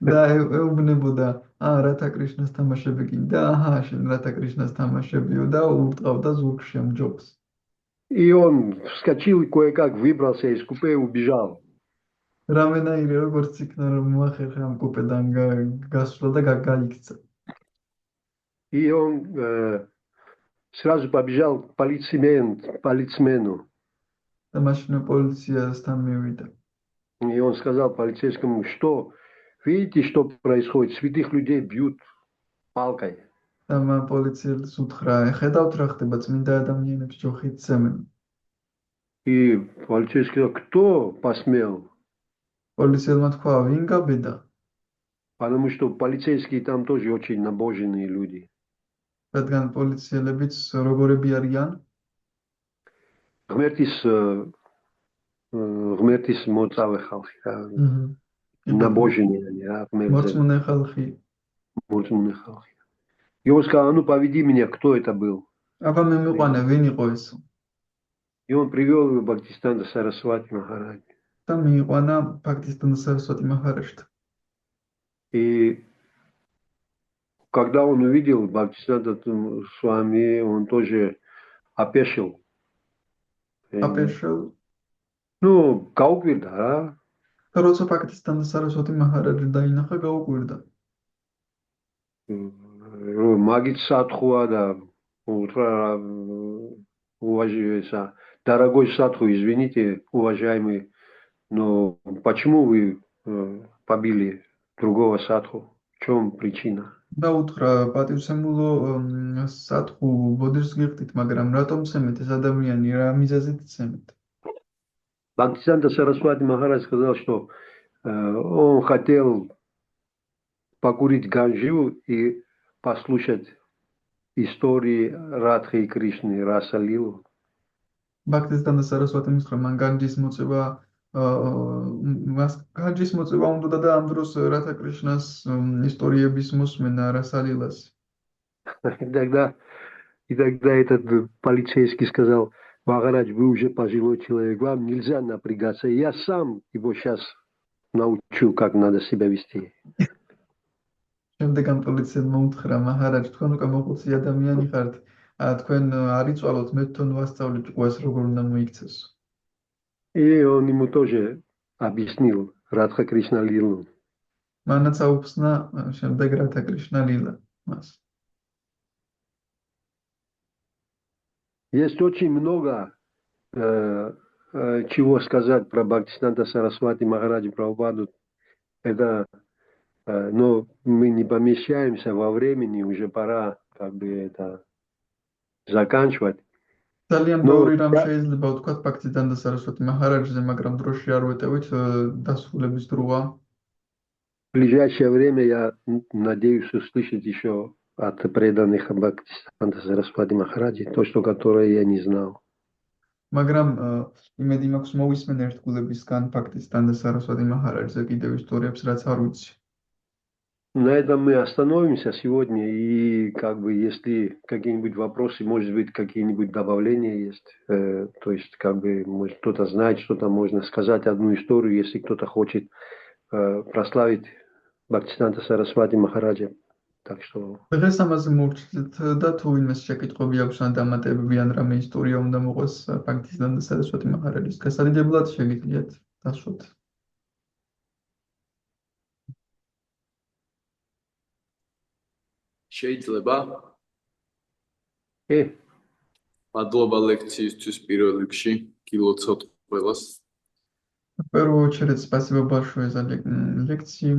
და ეუბნებოდა, რათა კრიშნას თამაშები კი და შენ რათა კრიშნას თამაშებიო და ურტყავდა ზურგში ამ ჯოხს. И он вскочил и кое-как выбрался из купе и убежал. რამენაირე როგორც იქნა რომ მოახერხა ამ კუპედან გასვლა და გაიქცა. И он сразу побежал к полицмену. და მაშინ პოლიციასთან მივიდა. И он сказал полицейскому, что видите, что происходит? Святых людей бьют палкой. და მან პოლიციელს უთხრა, ხედავთ რა ხდება, წმინდა ადამიანებს ჯოხით ცემენ. И полицейский сказал, кто посмел? პოლიციელმა თქვა, ვინ გაბედა? Потому что полицейские там тоже очень набожные люди. რადგან პოლიციელებიც როგორები არიან? ღმერთის მოწავე ხალხი რა. Набожные они, რა, მორწმუნე ხალხი. Моржмунный халхи. И он сказал, ну поведи меня, кто это был. აბა მე მიყვანე, ვინ იყო ეს? И он привел его Бхактисиданта Сарасвати Махараджи. და მიიყვანა Бхактисиданта Сарасвати Махараджට. И когда он увидел Бхактисиданта Свами, он тоже опешил. აპეშელ. Ну, გაუკვირდა რა. და როცა Бхактисиданта Сарасвати Махараджი დაინახა, გაუკვირდა. Магит Садхуа, да, уважаемый, дорогой Садху, извините, уважаемый, но почему вы побили другого Садху? В чем причина? და უთხრა, პატივსემულო Садху, ბოდიშს გიხდით, მაგრამ რატომ ცემეთ ეს ადამიანი, რა მიზეზით ცემეთ? Бхактисиданта Сарасвати Махарадж сказал, что он хотел покурить ганджу и послушать истории Радхи и Кришны, Раса Лилу. Бхактисиданта Сарасвати უთხრა, მან განჯის მოწევა განჯის მოწევა უნდა და ამ დროს რათა კრიშნას ისტორიების მოსმენა Раса-лилას. И тогда этот полицейский сказал, Махарадж, вы уже пожилой человек, вам нельзя напрягаться, я сам его сейчас научу, как надо себя вести. შემდეგ ამ პოლიციელმა უთხრა, Махарадж, თქვენ უკვე მოხუცი ადამიანი ხართ, თქვენ არ იწვალოთ, მე თქვენ ვასწავლით ყველას როგორ უნდა მოიქცეს. И он ему тоже объяснил Радха Кришна Лилу. მანაც აუხსნა შემდეგ რათა კრიშნა ლილა მას. Есть очень много чего сказать про Бхактисиданта Сарасвати Махараджи Прабхупаду. Это, но мы не помещаемся во времени, уже пора как бы это заканчивать. ძალიან ბევრი რამ შეიძლება ვთქვათ Бхактисиданта Сарасвати Махараджზე, მაგრამ დროში არ ვეტევით, დასრულების დროა. В ближайшее время я надеюсь услышать еще от преданных Бхактисиданта Сарасвати Махараджи то, что которое я не знал. მაგრამ იმედი მაქვს მოვისმენ ერთგულებისგან Бхактисиданта Сарасвати Махараджზე კიდევ ისტორიებს, რაც არ ვიცი. На этом мы остановимся сегодня, и как бы если какие-нибудь вопросы, может быть, какие-нибудь добавления есть, то есть как бы может кто-то знает, что-то можно сказать, одну историю, если кто-то хочет прославить Бхактисиданта Сарасвати Махараджа. Так что... დღეს ამაზე მოვჭრით და თუ ვინმეს შეკითხვები აქვს ან დამატებები ან რამე ისტორია უნდა მოყვეს Bhактисиданта Сарасвати Махараджის გასადიდებლად შეგიძლიათ დასვათ. შეიძლება? მადლობა ლექციისთვის პირველ რიგში, გილოცავთ ყველას. В первую очередь, спасибо большое за лекции.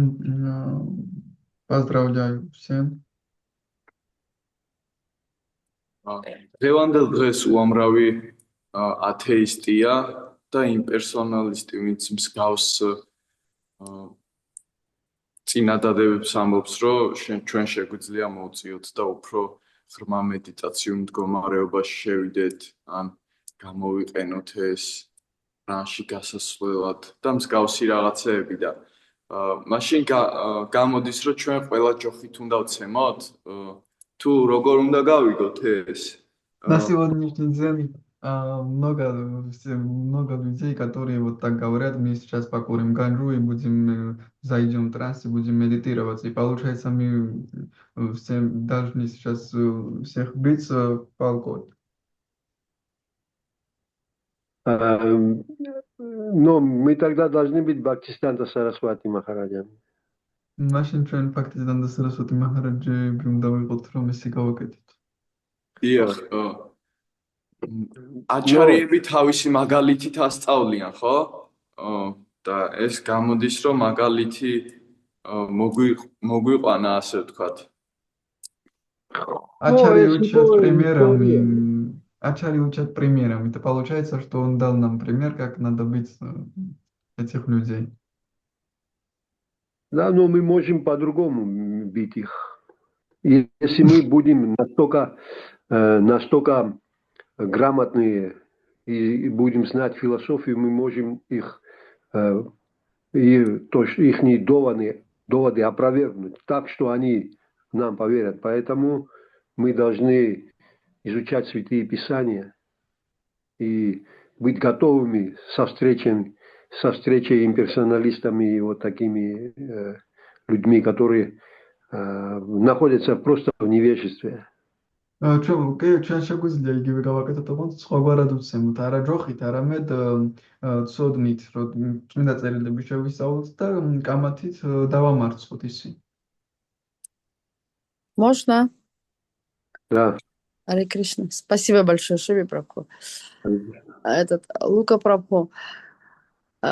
Поздравляю всем. დღევანდელ დღეს უამრავი ათეისტია და იმპერსონალისტი, ვინც მსგავს წინადადებებს ამბობს, რომ ჩვენ შეგვიძლია მოვწიოთ და უფრო ღრმა მედიტაციურ მდგომარეობაში შევიდეთ, ან გამოვიყენოთ ეს რანში გასასვლელად და მსგავსი რაღაცეები და მაშინ გამოდის, რომ ჩვენ ყველა ჯოხით უნდა ვცემოთ, თუ როგორ უნდა გავიგოთ ეს? На сегодняшний день много людей, которые вот так говорят, мы сейчас покурим ганджу и будем зайдем в транс и будем медитировать. И получается, мы все должны сейчас всех биться в алкоголь. Но мы тогда должны быть Бхактисиданта Сарасвати Махараджами. Машин ჩვენ Бхактисиданта Сарасвати Махараджები უნდა ვიყოთ, რომ ესე გავაკეთოთ. დიახ, აჩარიები თავისი მაგალითით ასწავლიან, ხო? და ეს გამოდის, რომ მაგალითი მოგვიყვანა, ასე ვთქვათ. Ачари учат примерами. Это получается, что он дал нам пример, как надо бить этих людей. Да, но мы можем по-другому бить их. И если мы будем настолько грамотные и будем знать философию, мы можем их доводы опровергнуть так, что они нам поверят. Поэтому мы должны изучать Святые Писания и быть готовыми со встречей имперсоналистами и вот такими людьми, которые находятся просто в невежестве. ჩვენ შეგვიძლია იგივე გავაკეთოთ, თუმცა სხვაგვარად ვცემოთ, არა ჯოხით, არამედ ცოდნით, რომ წმინდა წერილები შევისწავლოთ და კამათით დავამარცხოთ ისინი. Можно? Да. Аре Кришна. Спасибо большое, Шиви Прабху. Лука Прабху.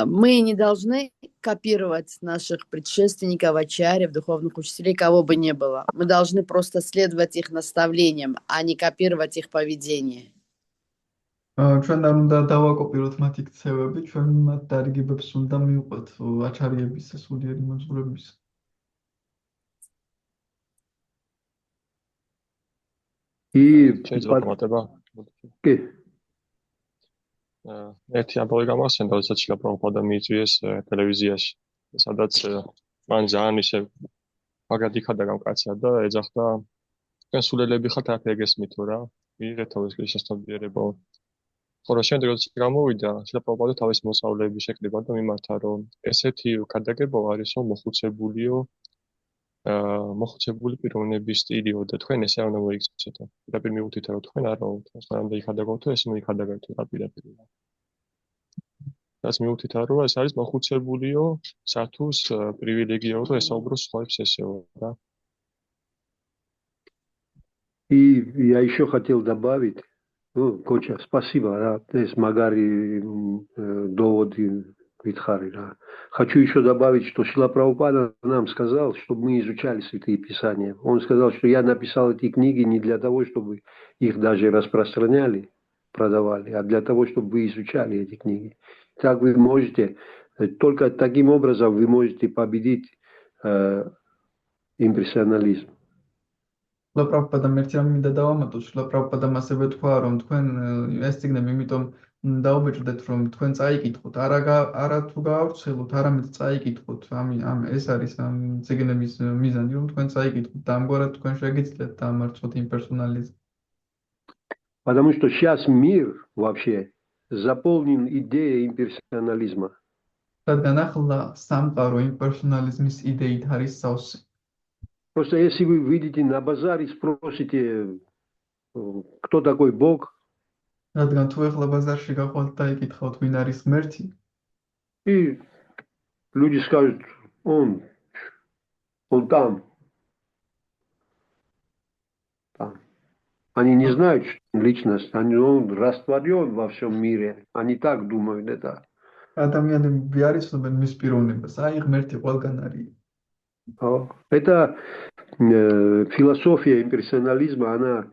Мы не должны копировать наших предшественников, ачарьев, духовных учителей, кого бы ни было. Мы должны просто следовать их наставлениям, а не копировать их поведение. ჩვენ არ უნდა დავაკოპიროთ მათი ქცევები, ჩვენ მათ დარიგებებს უნდა მივყვეთ აჩარიების სულიერი მოძღვრების. შეიძლება მომატება? კი. ერთი ამბავი გამახსენდა, როდესაც შილა პრაბჰუპადა მიიწვიეს ტელევიზიაში, სადაც მან ძალიან ისე მაგად იქადაგა მკაცია და ეძახდა თქვენ სულელები ხართ აქ ეგესმით რა, მიიღეთო ეს შესაძლებლობა. ხოლო შემდეგ როდესაც გამოვიდა, შილა პრაბჰუპადა თავის მოსწავლეების შეკრიბა და მიმართა, რომ ესეთი ქადაგება არის, რომ მოხუცებული პიროვნების სტილიო და თქვენ ესე არ უნდა მოიქცეთო. პირდაპირ მიუღთით, რომ თქვენ არ უნდა იქადაგავთო, ესე მოიქადაგავთ რა პირდაპირ. რაც მიუღთით, რომ ეს არის მოხუცებულიო, სათუს პრივილეგიაო, რომ ესაუბროს სხვაებს ესეო რა. И я еще хотел добавить, Коча, спасибо, это магари доводы Витхари. Хочу еще добавить, что Шрила Прабхупада нам сказал, чтобы мы изучали Святые Писания. Он сказал, что я написал эти книги не для того, чтобы их даже распространяли, продавали, а для того, чтобы вы изучали эти книги. Так вы можете, только таким образом вы можете победить импрессионализм. Шрила Прабхупада ერთი რამე მინდა დავამატო, Შრила Prabhupādამ ასევე თქვა, რომ თქვენ ეს წიგნები იმიტომ დაუბეჭდეთ, რომ თქვენ წაიკითხოთ, არა თუ გაავრცელოთ, არამედ წაიკითხოთ. ეს არის ამ წიგნების მიზანი, რომ თქვენ წაიკითხოთ და ამგვარად თქვენ შეგიძლიათ დამარცხოთ იმპერსონალიზმს. Потому что сейчас мир вообще заполнен идеей имперсонализма. რადგან ახლა სამყარო იმპერსონალიზმის იდეით არის სავსე. Просто если вы видите на базаре, спросите, кто такой Бог, რადგან თუ ახლა ბაზარში გაყვალთ და იკითხავთ, ვინ არის ღმერთი, и люди скажут, он там. Они не знают, что он личность, он растворен во всем мире. Они так думают это. ადამიანები არ იცნობენ მის პიროვნებას, აი ღმერთი ყველგან არის. Это философия имперсонализма, она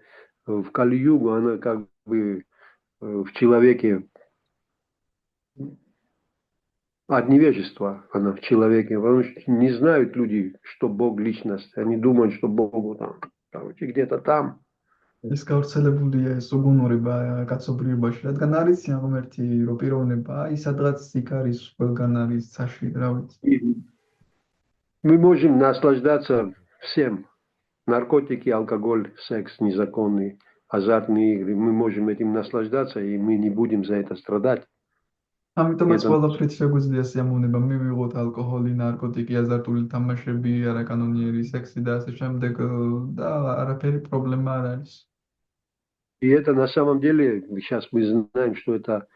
в Кали-Югу, она как бы в человеке от невежества, она в человеке, потому что не знают люди, что Бог личность, они думают, что Богу там, короче, где-то там. ის გავრცელებულია ეს უგუნურება კაცობრიობაში, რადგან არის ღმერთი, რომ პიროვნება, აი სადღაც იქ არის, ყველგან არის ცაში, რა ვიცი. И мы можем наслаждаться всем. Наркотики, алкоголь, секс незаконный, азартные игры. Мы можем этим наслаждаться, и мы не будем за это страдать. ამიტომაც ყველაფრით შეგვიძლია სიამოვნება მივიღოთ ალკოჰოლი, ნარკოტიკი, აზარტული თამაშები, არაკანონიერი სექსი და ასე შემდეგ და არაფერი პრობლემა არ არის. И это на самом деле, сейчас мы знаем, что это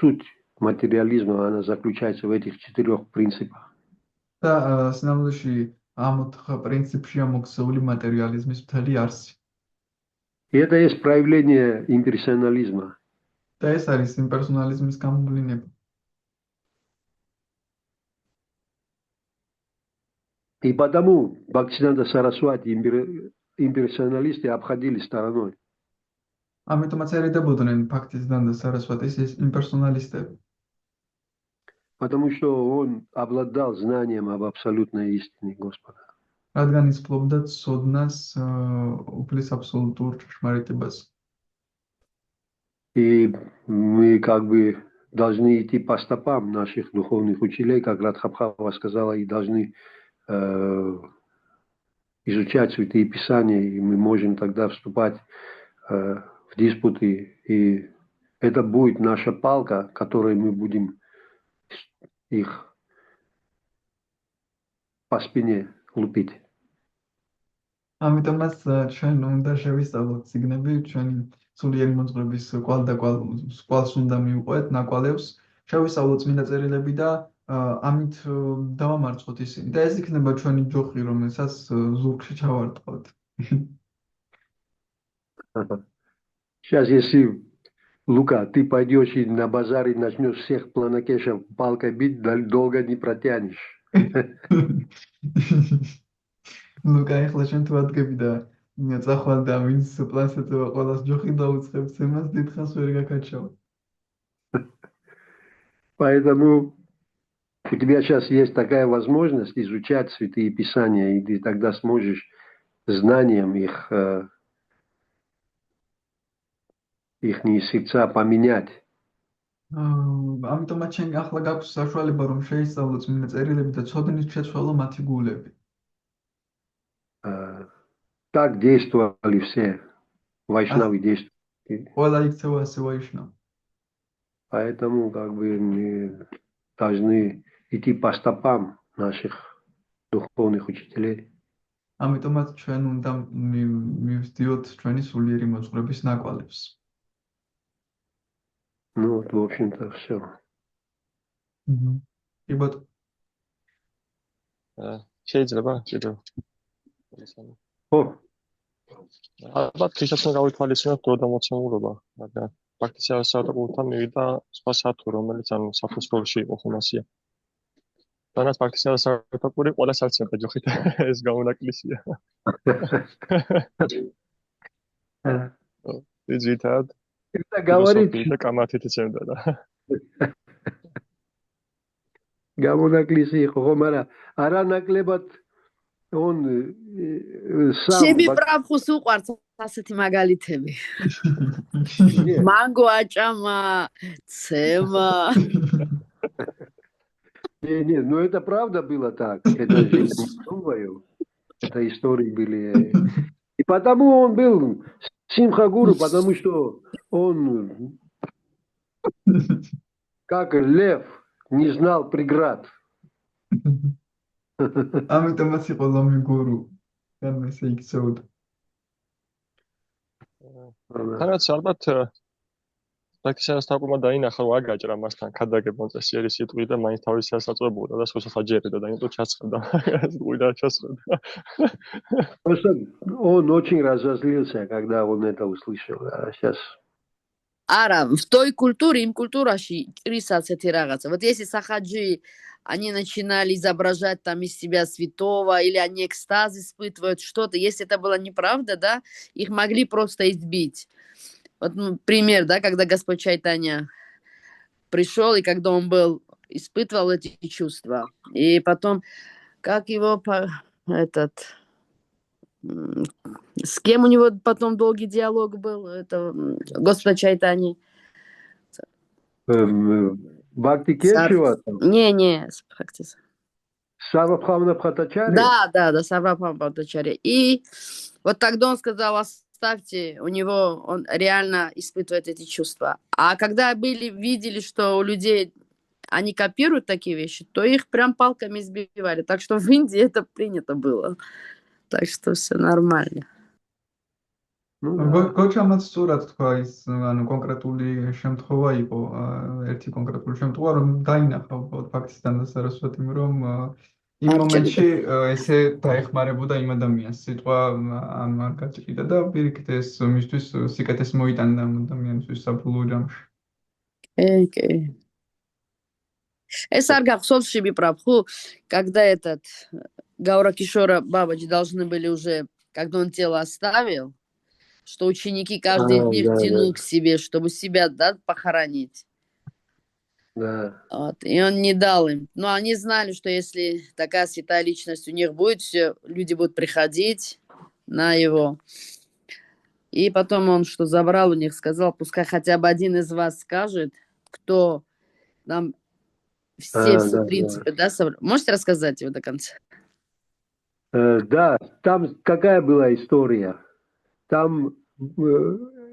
суть материализма, она заключается в этих 4 принципах. და სინამდვილეში ამ 4 პრინციპშია მოქცეული მატერიალიზმის მთელი არსი. И это есть проявление имперсонализма. და ეს არის იმპერსონალიზმის გამოვლინება. И потому Бхактисиданта Сарасвати имперсоналисты обходили стороной. ამიტომაც ერიდებოდნენ ბхактисиданта და სარასვატის ეს იმპერსონალისტები. Потому что он обладал знанием об абсолютной истине Господа. რადგან ის ფლობდა ცოდნას უფლის აბსოლუტურ ჭეშმარიტებას. И мы как бы должны идти по стопам наших духовных учителей, как Радхабхава сказала, и должны изучать святые писания, и мы можем тогда вступать в диспуты, и это будет наша палка, которой мы будем их по спине лупить. ამიტომაც ჩვენ უნდა შევისწავლოთ წიგნები, ჩვენი სულიერი მოძღვრების კვალ და კვალს უნდა მივყვეთ, ნაკვალევს, შევისწავლოთ წმინდა წერილები და ამით დავამარცხოთ ისინი. და ეს იქნება ჩვენი ჯოხი, რომელსაც ზურგში ჩავარტყავთ. Сейчас, если, Лука, ты пойдешь и на базар и начнешь всех планакешев палкой бить, долго не протянешь. Лука, ეხლა შენ თუ ადგები და წახვალ და ვინც პლანს ეწევა ყველას ჯოხი დაუწყებს, იმას დიდხანს ვერ გაკაჩავ. Поэтому у тебя сейчас есть такая возможность изучать святые писания, и ты тогда сможешь знанием их сердца поменять. ამიტომაც შენ ახლა გაქვს საშუალება რომ შეისწავლო წმინდა წერილები და ცოდნით შეცვალო მათი გულები. Так действовали все вайшнавы действовали. ყველა იქცევა ასე ვაიშნავ. Поэтому как бы мы должны идти по стопам наших духовных учителей. ამიტომაც ჩვენ უნდა მივსდიოთ ჩვენი სულიერი მოძღვრების ნაკვალევს. Ну вот, в общем-то, все. იბოთ შეიძლება კიდევ О, ალბათ ქისაც უნდა გავითვალისწინოთ დრო და მოცემულობა, მაგრამ პრაქტიკაში საერთოდ მივიდა სხვა სათუ, რომელიც ანუ საფოსკოლში იყო ხომასია. თანაც პრაქტიკაში საერთოდ ყველა საერთოდ ჯოხით ეს გამონაკლისია. ძირითადად это говорит, და კამათით იცემდა და გამონაკლისი იყო, ხომ არა, არანაკლებად он сам შები პრაფხუს უყვარს ასეთი მაგალითები. მანგო აჭამა, ცემა. Не, ну это правда было так. Это же не думаю. Это истории были. И потому он был Симха-гуру, потому что он, как лев, не знал преград. ამიტომაც იყო ლომი გურუ. განმესე იქცეოდა. თანაც ალბათ პრაქტიკაში თაყუმა დაინახა რომ აგაჭრა მასთან ქადაგებონ წესიერი სიტყვი და მაინც თავისი ასაწვებოდა და სხვასაც აჯერიდა და იმიტომ ჩაცხდა. უიდა ჩაცხდა. Просто он очень разозлился, когда он это услышал. А сейчас არა, в той культуре, იმ კულტურაში ჭრის ასეთი რაღაცა. Вот если сахаджи они начинали изображать там из себя святого, или они экстаз испытывают, что-то. Если это была неправда, да, их могли просто избить. Вот пример, да, когда Господь Чайтанья пришел, и когда он испытывал эти чувства. И потом, как его с кем у него потом долгий диалог был, это Господа Чайтаньи? Бхакти Кешева? Не, Сарвабхаума Бхаттачарья? Да, Сарвабхаума Бхаттачарья. И вот тогда он сказал, оставьте, у него, он реально испытывает эти чувства. А когда видели, что у людей, они копируют такие вещи, то их прям палками избивали. Так что в Индии это принято было. Так что все нормально. გოჩამაც სწორად თქვა ის ანუ კონკრეტული შემთხვევა იყო ერთი კონკრეტული შემთხვევა რომ დაინახა უბრალოდ ფაქტისთან და სარასვათიმ რომ იმ მომენტში ესე დაეხმარებოდა იმ ადამიანს სიტყვა ანუ არ გაჭირდა და პირიქით ეს მისთვის სიკეთეს მოიტანდა ამ ადამიანისთვის საბოლოო ჯამში ეს არ გახსოვს შიბი პრაბჰუ когда этот Гаура Кишора Бабаджи должны были уже когда он тело оставил что ученики каждый из них тянул к себе, чтобы себя, да, похоронить. Да. Вот. И он не дал им. Но они знали, что если такая святая личность у них будет, все, люди будут приходить на его. И потом он что забрал у них, сказал, пускай хотя бы один из вас скажет, кто нам все в принципе, да, собрал. Можете рассказать его до конца? Да, там какая была история? Там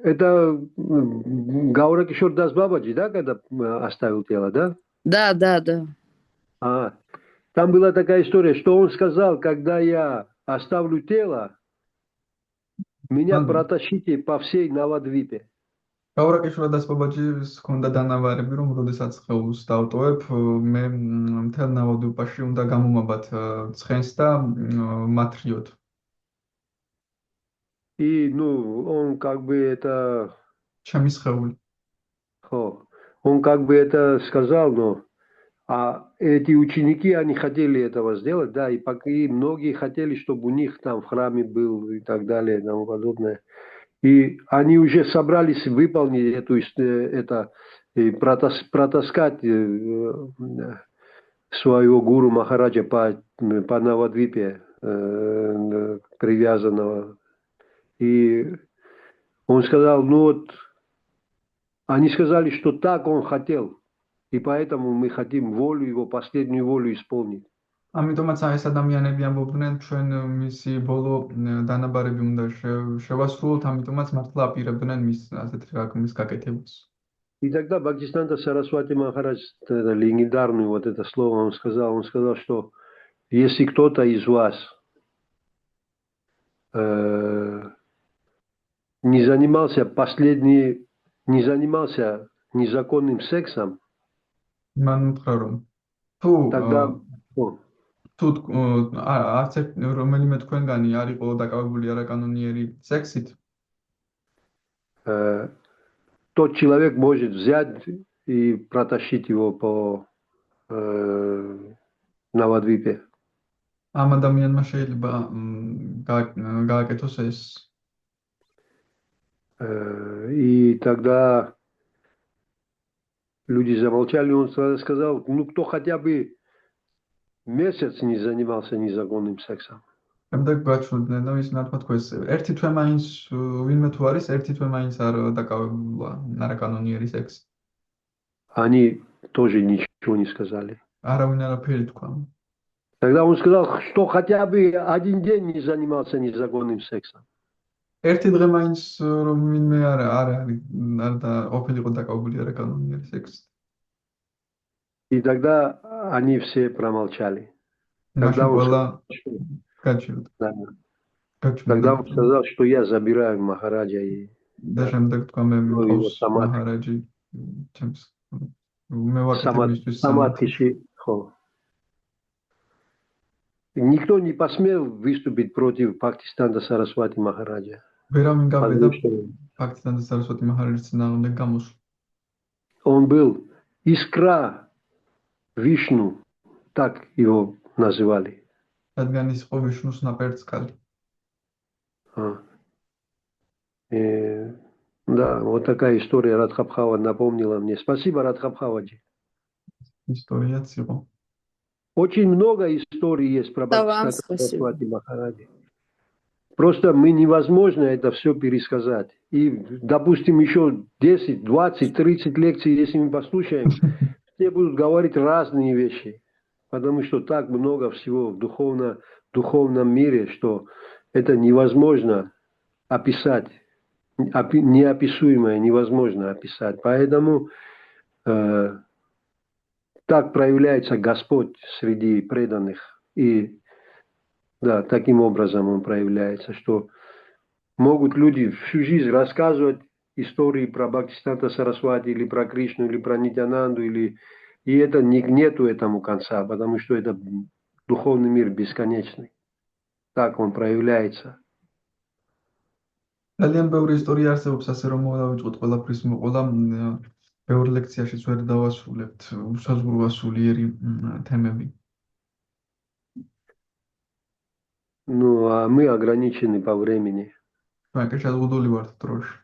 это Гаура Кишор Дас Бабаджи, да, когда оставил тело, да? Да. Там была такая история, что он сказал, когда я оставлю тело, меня протащите по всей Навадвипе. Гаура Кишор Дас Бабаджის ჰქონდა დანავარები, რომ როდესაც ხელს დავტოვებ, მე მთელ ნავადვიპაში უნდა გამომაბათ ცხენს და მათრიოთ. И, он как бы это... Он как бы это сказал, но эти ученики, они хотели этого сделать, да, и многие хотели, чтобы у них там в храме был и так далее, и тому подобное. И они уже собрались выполнить и протаскать своего гуру Махараджа по Навадвипе привязанного. И он сказал, они сказали, что так он хотел, и поэтому мы хотим волю его, последнюю волю исполнить. ამიტომაც ეს ადამიანები ამბობდნენ, ჩვენ მისი ბოლო დანაბარები უნდა შევასრულოთ, ამიტომაც მართლა აპირებდნენ მის გაკეთებას. И тогда Бхактисиданта Сарасвати Махарадж, легендарное вот это слово, он сказал, что если кто-то из вас не занимался незаконным сексом, тогда... არც რომელიმე თქვენგანი არ იყო დაკავებული არაკანონიერი სექსით, тот человек может взять и протащить его по Навадвипе. ამ ადამიანმა შეიძლება გააკეთოს ეს. И тогда люди замолчали, он сказал, кто хотя бы месяц не занимался незаконным сексом. Შემდეგ გაჩვენდნენ და ის ნათქვათ ეს ერთი თვე მაინც ვინმე თუ არის ერთი თვე მაინც არ დაკავებულა არაკანონიერი სექსი. Они тоже ничего не сказали. არავინ არაფერი თქვა. Тогда он сказал, что хотя бы один день не занимался незаконным сексом. ერთი დღე მაინც რომ ვინმე არ ყოფილიყო დაკავებული არაკანონიერი სექსით. И тогда они все промолчали. Тогда он сказал, что я забираю Махараджа и Самадхиши. Никто не посмел выступить против Бхактисиданта Сарасвати Махараджа. Он был искра Вишну, так его называли. რადგან ის იყო ვიშნუს ნაპერწკალი. Да, вот такая история Радхабхава напомнила мне. Спасибо, Радхабхаваджи. ისტორიაც იყო. Очень много историй есть про Да, вам Бхактисиданта спасибо. Сарасвати Махараджи. Просто невозможно это все пересказать. И, допустим, еще 10, 20, 30 лекций, если мы послушаем, все будут говорить разные вещи. Потому что так много всего в духовном мире, что это невозможно описать. Неописуемое невозможно описать. Поэтому так проявляется Господь среди преданных. И да, таким образом Он проявляется, что могут люди всю жизнь рассказывать истории про Бхактисиданта Сарасвати или про Кришну, или про Нитянанду, и это нету этому конца, потому что это духовный мир бесконечный. Так он проявляется. ძალიან ბევრი ისტორია არსებობს, ასე რომ მოვავიწყოთ ყველაფრის მოყოლა. ბევრ ლექციაშიც ვერ დავასრულებთ უსაზღვროა სულიერი თემები. Ну, а мы ограничены по времени. Только შეზღუდული ვართ დროში.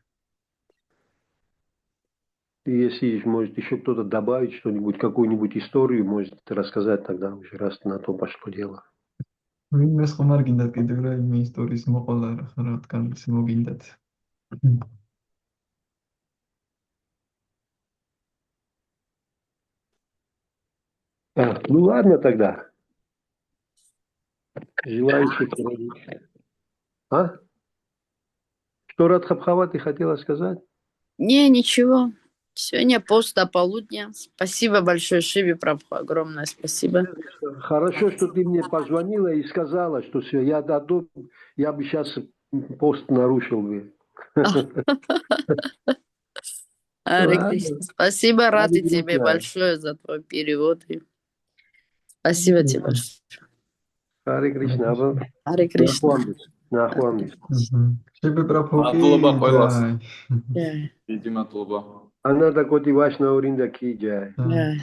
Если может еще кто-то добавить что-нибудь, какую-нибудь историю, может рассказать тогда уже, раз на то пошло дело. ვინმეს ხომ არ გინდათ კიდევ რა იმ ისტორიის მოყოლა რა თქვენ ისე მოგინდათ. Ну ладно тогда. Желающих проводить. А? Что, Радхабхава, ты хотела сказать? Не, ничего. Сегодня пост до полудня. Спасибо большое, Шиве Прабху. Огромное спасибо. Хорошо, что ты мне позвонила и сказала, что все, я бы сейчас пост нарушил бы. Аре Кришна. Спасибо, рад Аре тебе Кришна. большое за твой перевод. Спасибо тебе большое. Харе Кришна. Аре Кришна. Нахуамдис. Шибы Прабху მადლობა ყველას. კი. Jai, დიდი მადლობა. Анада Коти Вашна Уринда Ки Джай. ჯაი. jai.